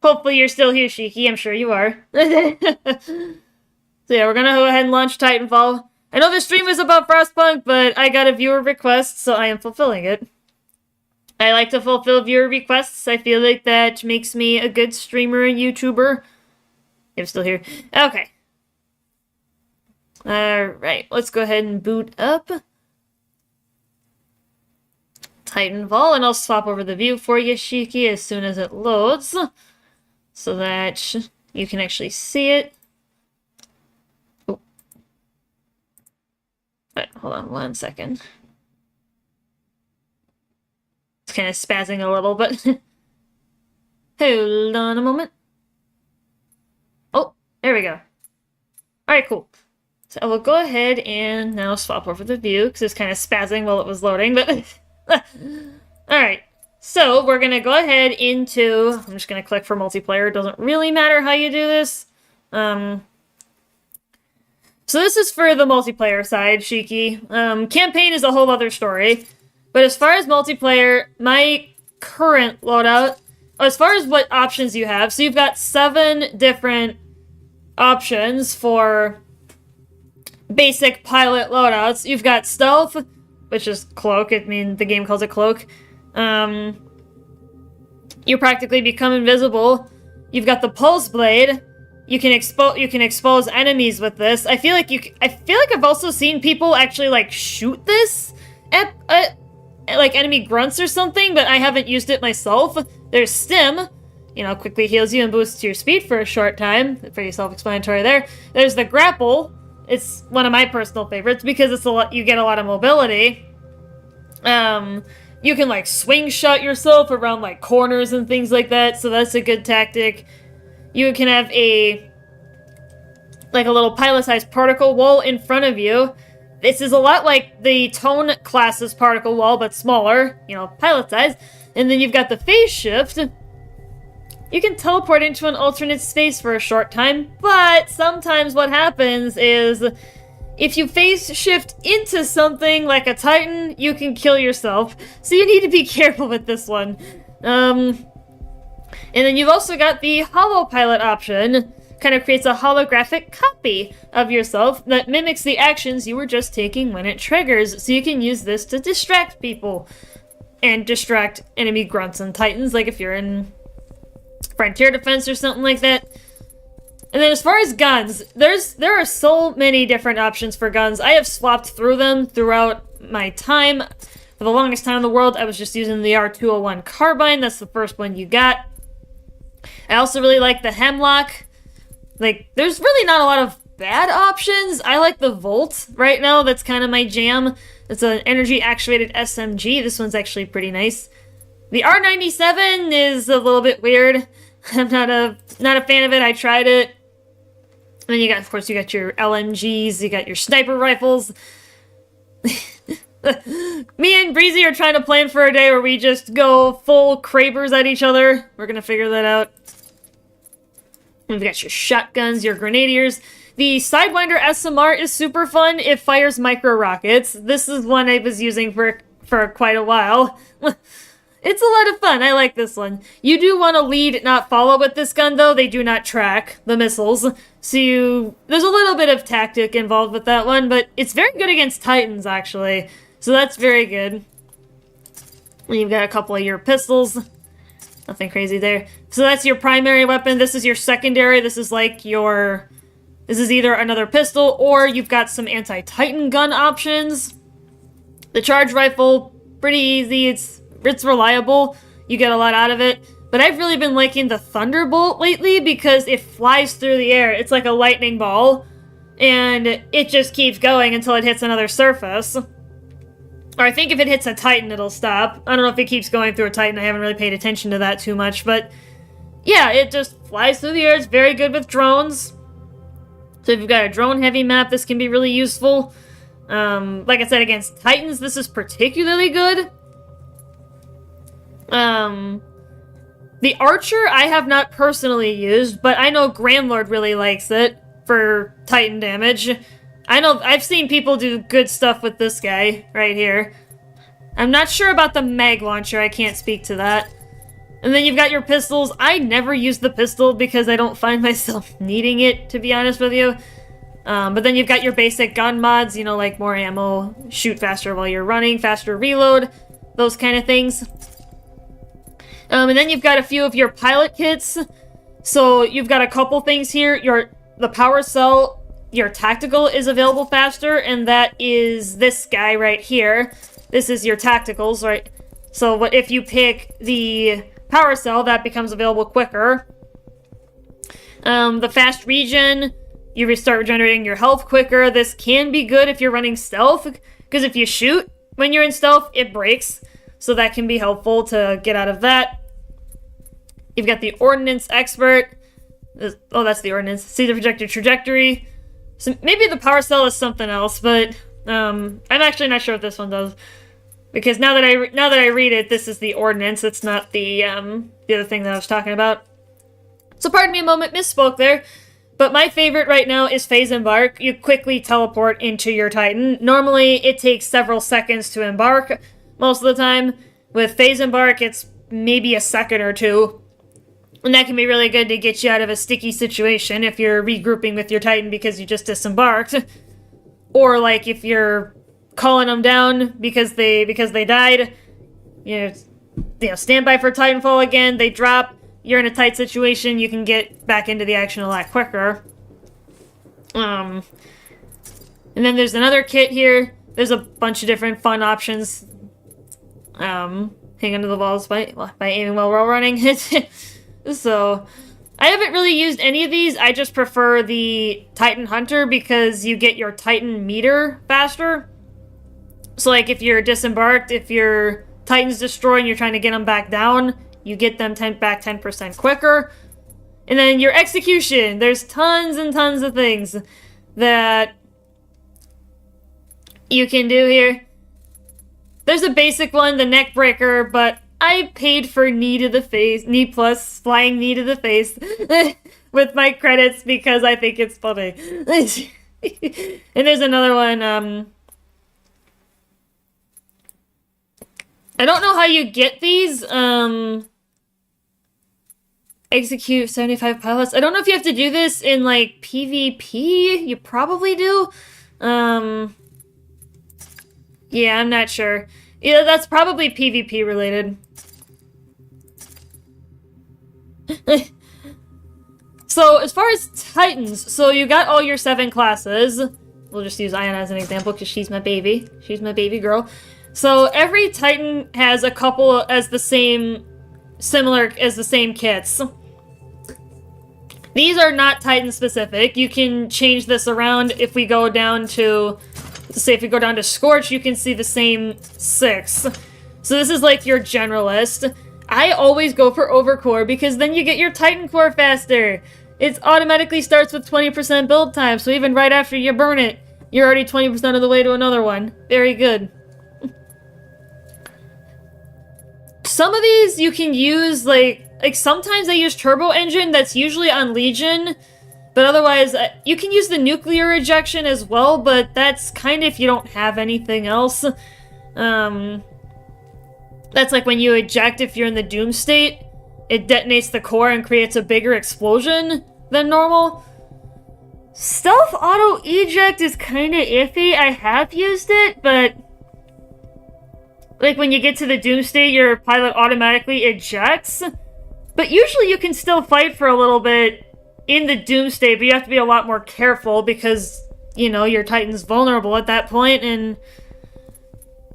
Hopefully you're still here, Shiki. I'm sure you are. So yeah, we're gonna go ahead and launch Titanfall. I know the stream is about Frostpunk, but I got a viewer request, so I am fulfilling it. I like to fulfill viewer requests. I feel like that makes me a good streamer and YouTuber. I'm still here. Okay. Alright, let's go ahead and boot up Titanfall, and I'll swap over the view for you, Shiki, as soon as it loads, so that you can actually see it. Oh. Right, hold on 1 second. It's kind of spazzing a little, but hold on a moment. Oh, there we go. Alright, cool. So I will go ahead and now swap over the view, because it's kind of spazzing while it was loading, but alright, so we're going to go ahead into... I'm just going to click for multiplayer. It doesn't really matter how you do this. So this is for the multiplayer side, Shiki. Campaign is a whole other story. But as far as multiplayer, my current loadout... As far as what options you have, so you've got 7 different options for basic pilot loadouts. You've got Stealth, which is Cloak. I mean, the game calls it Cloak. You practically become invisible. You've got the Pulse Blade. You can expose enemies with this. I feel like I've also seen people actually like shoot this at like enemy grunts or something, but I haven't used it myself. There's Stim. You know, quickly heals you and boosts your speed for a short time. Pretty self-explanatory there. There's the Grapple. It's one of my personal favorites because it's you get a lot of mobility. You can like swing shot yourself around like corners and things like that, so that's a good tactic. You can have a little pilot-sized particle wall in front of you. This is a lot like the Tone class's particle wall, but smaller, you know, pilot size. And then you've got the phase shift. You can teleport into an alternate space for a short time, but sometimes what happens is if you phase shift into something like a Titan, you can kill yourself. So you need to be careful with this one. And then you've also got the Holo Pilot option. Kind of creates a holographic copy of yourself that mimics the actions you were just taking when it triggers. So you can use this to distract people and distract enemy grunts and Titans, like if you're in Frontier Defense or something like that. And then as far as guns, there are so many different options for guns. I have swapped through them throughout my time. For the longest time in the world, I was just using the R201 carbine. That's the first one you got. I also really like the Hemlock. Like, there's really not a lot of bad options. I like the Volt right now. That's kind of my jam. It's an energy-actuated SMG. This one's actually pretty nice. The R97 is a little bit weird. I'm not a fan of it. I tried it. And then you got, of course, you got your LMGs. You got your sniper rifles. Me and Breezy are trying to plan for a day where we just go full Krabers at each other. We're gonna figure that out. We've got your shotguns, your grenadiers. The Sidewinder SMR is super fun. It fires micro rockets. This is one I was using for quite a while. It's a lot of fun. I like this one. You do want to lead, not follow with this gun, though. They do not track the missiles. So there's a little bit of tactic involved with that one, but it's very good against Titans, actually. So that's very good. And you've got a couple of your pistols. Nothing crazy there. So that's your primary weapon. This is your secondary. This is like your... This is either another pistol, or you've got some anti-Titan gun options. The charge rifle, pretty easy. It's reliable. You get a lot out of it. But I've really been liking the Thunderbolt lately because it flies through the air. It's like a lightning ball. And it just keeps going until it hits another surface. Or I think if it hits a Titan, it'll stop. I don't know if it keeps going through a Titan. I haven't really paid attention to that too much. But yeah, it just flies through the air. It's very good with drones. So if you've got a drone-heavy map, this can be really useful. Like I said, against Titans, this is particularly good. The Archer I have not personally used, but I know Grandlord really likes it for Titan damage. I know I've seen people do good stuff with this guy right here. I'm not sure about the mag launcher, I can't speak to that. And then you've got your pistols. I never use the pistol because I don't find myself needing it, to be honest with you. But then you've got your basic gun mods, you know, like more ammo, shoot faster while you're running, faster reload, those kind of things. And then you've got a few of your pilot kits. So you've got a couple things here. The power cell, your tactical is available faster, and that is this guy right here. This is your tacticals, right? So if you pick the power cell, that becomes available quicker. The fast regen, you start regenerating your health quicker. This can be good if you're running stealth, because if you shoot when you're in stealth, it breaks. So that can be helpful to get out of that. You've got the Ordnance Expert. Oh, that's the Ordnance. See the projected trajectory. So maybe the power cell is something else, but I'm actually not sure what this one does. Because now that I read it, this is the Ordnance. It's not the other thing that I was talking about. So pardon me a moment, misspoke there. But my favorite right now is Phase Embark. You quickly teleport into your Titan. Normally, it takes several seconds to embark most of the time. With Phase Embark, it's maybe a second or two. And that can be really good to get you out of a sticky situation if you're regrouping with your Titan because you just disembarked. Or like if you're calling them down because they died. You know, stand by for Titanfall again, they drop, you're in a tight situation, you can get back into the action a lot quicker. And then there's another kit here. There's a bunch of different fun options. Hang onto the walls by aiming while we're running. So, I haven't really used any of these. I just prefer the Titan Hunter because you get your Titan meter faster. So, like, if you're disembarked, if your Titan's destroyed and you're trying to get them back down, you get them back 10% quicker. And then your execution. There's tons and tons of things that you can do here. There's a basic one, the neck breaker, but I paid for knee to the face, knee plus, flying knee to the face with my credits because I think it's funny. And there's another one, I don't know how you get these, execute 75 pilots. I don't know if you have to do this in, like, PvP. You probably do. Yeah, I'm not sure. Yeah, that's probably PvP related. So, as far as Titans, so you got all your 7 classes. We'll just use Ion as an example because she's my baby. She's my baby girl. So, every Titan has a couple as the same, similar as the same kits. These are not Titan specific. You can change this around if we go down to, say if we go down to Scorch, you can see the same 6. So this is like your generalist. I always go for Overcore because then you get your Titan core faster. It automatically starts with 20% build time, so even right after you burn it, you're already 20% of the way to another one. Very good. Some of these you can use, like sometimes I use Turbo Engine, that's usually on Legion, but otherwise, you can use the nuclear ejection as well, but that's kind of if you don't have anything else. That's like when you eject, if you're in the doom state, it detonates the core and creates a bigger explosion than normal. Stealth auto eject is kind of iffy. I have used it, but like when you get to the doom state, your pilot automatically ejects. But usually you can still fight for a little bit in the Doomsday, but you have to be a lot more careful because, you know, your Titan's vulnerable at that point, and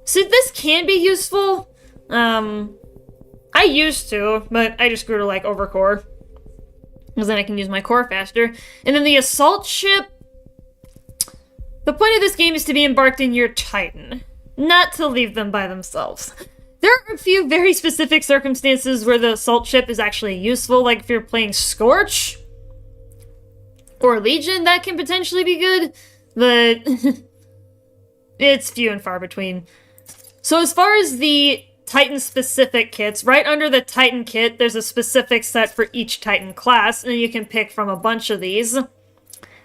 so this can be useful. I used to, but I just grew to like overcore, because then I can use my core faster. And then the assault ship, the point of this game is to be embarked in your Titan, not to leave them by themselves. There are a few very specific circumstances where the assault ship is actually useful, like if you're playing Scorch or Legion, that can potentially be good, but it's few and far between. So as far as the Titan-specific kits, right under the Titan kit, there's a specific set for each Titan class, and you can pick from a bunch of these.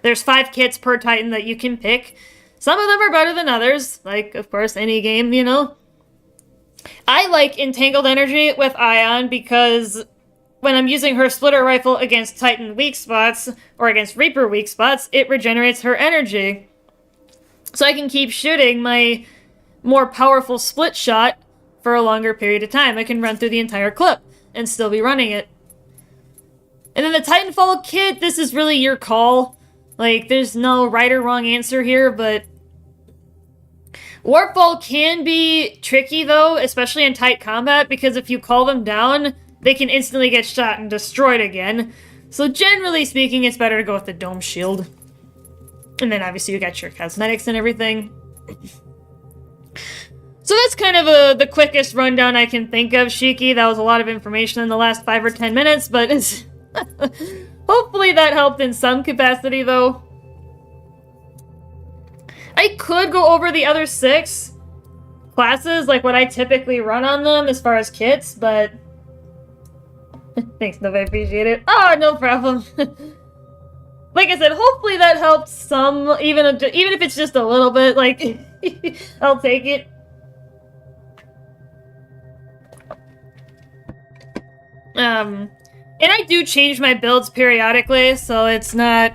There's 5 kits per Titan that you can pick. Some of them are better than others, like, of course, any game, you know. I like Entangled Energy with Ion because when I'm using her splitter rifle against Titan weak spots, or against Reaper weak spots, it regenerates her energy. So I can keep shooting my more powerful split shot for a longer period of time. I can run through the entire clip and still be running it. And then the Titanfall kit, this is really your call. Like, there's no right or wrong answer here, but Warpfall can be tricky, though, especially in tight combat, because if you call them down, they can instantly get shot and destroyed again. So generally speaking, it's better to go with the Dome Shield. And then obviously you got your cosmetics and everything. So that's kind of the quickest rundown I can think of, Shiki. That was a lot of information in the last 5 or 10 minutes, but it's hopefully that helped in some capacity, though. I could go over the other 6 classes, like what I typically run on them as far as kits, but thanks, Nova, I appreciate it. Oh, no problem. Like I said, hopefully that helps some, even if it's just a little bit, like, I'll take it. And I do change my builds periodically, so it's not...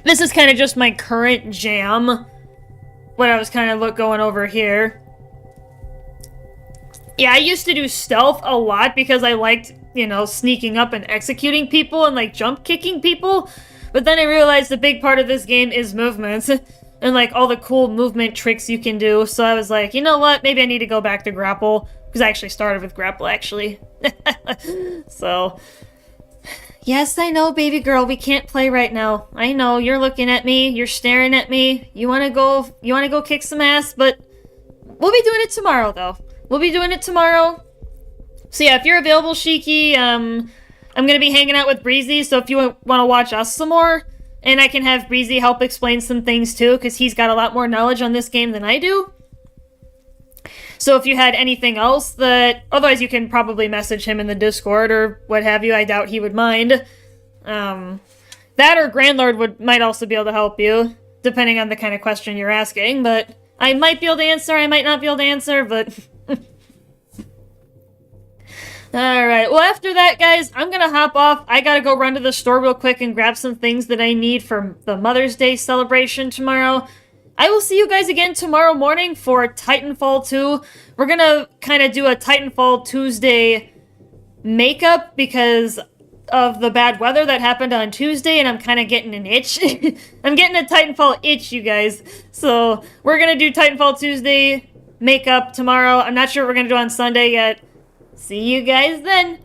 This is kind of just my current jam, what I was kind of going over here. Yeah, I used to do stealth a lot because I liked, you know, sneaking up and executing people and, like, jump kicking people. But then I realized a big part of this game is movements and, like, all the cool movement tricks you can do. So I was like, you know what? Maybe I need to go back to grapple. Because I actually started with grapple, actually. So, yes, I know, baby girl, we can't play right now. I know, you're looking at me, you're staring at me. You wanna go kick some ass, but we'll be doing it tomorrow, though. We'll be doing it tomorrow. So yeah, if you're available, Shiki, I'm gonna be hanging out with Breezy, so if you want to watch us some more, and I can have Breezy help explain some things too, because he's got a lot more knowledge on this game than I do. So if you had anything else that... Otherwise, you can probably message him in the Discord or what have you. I doubt he would mind. That or Grandlord might also be able to help you, depending on the kind of question you're asking. But I might be able to answer, I might not be able to answer, but... Alright, well after that, guys, I'm gonna hop off. I gotta go run to the store real quick and grab some things that I need for the Mother's Day celebration tomorrow. I will see you guys again tomorrow morning for Titanfall 2. We're gonna kind of do a Titanfall Tuesday makeup because of the bad weather that happened on Tuesday, and I'm kind of getting an itch. I'm getting a Titanfall itch, you guys. So we're gonna do Titanfall Tuesday makeup tomorrow. I'm not sure what we're gonna do on Sunday yet. See you guys then.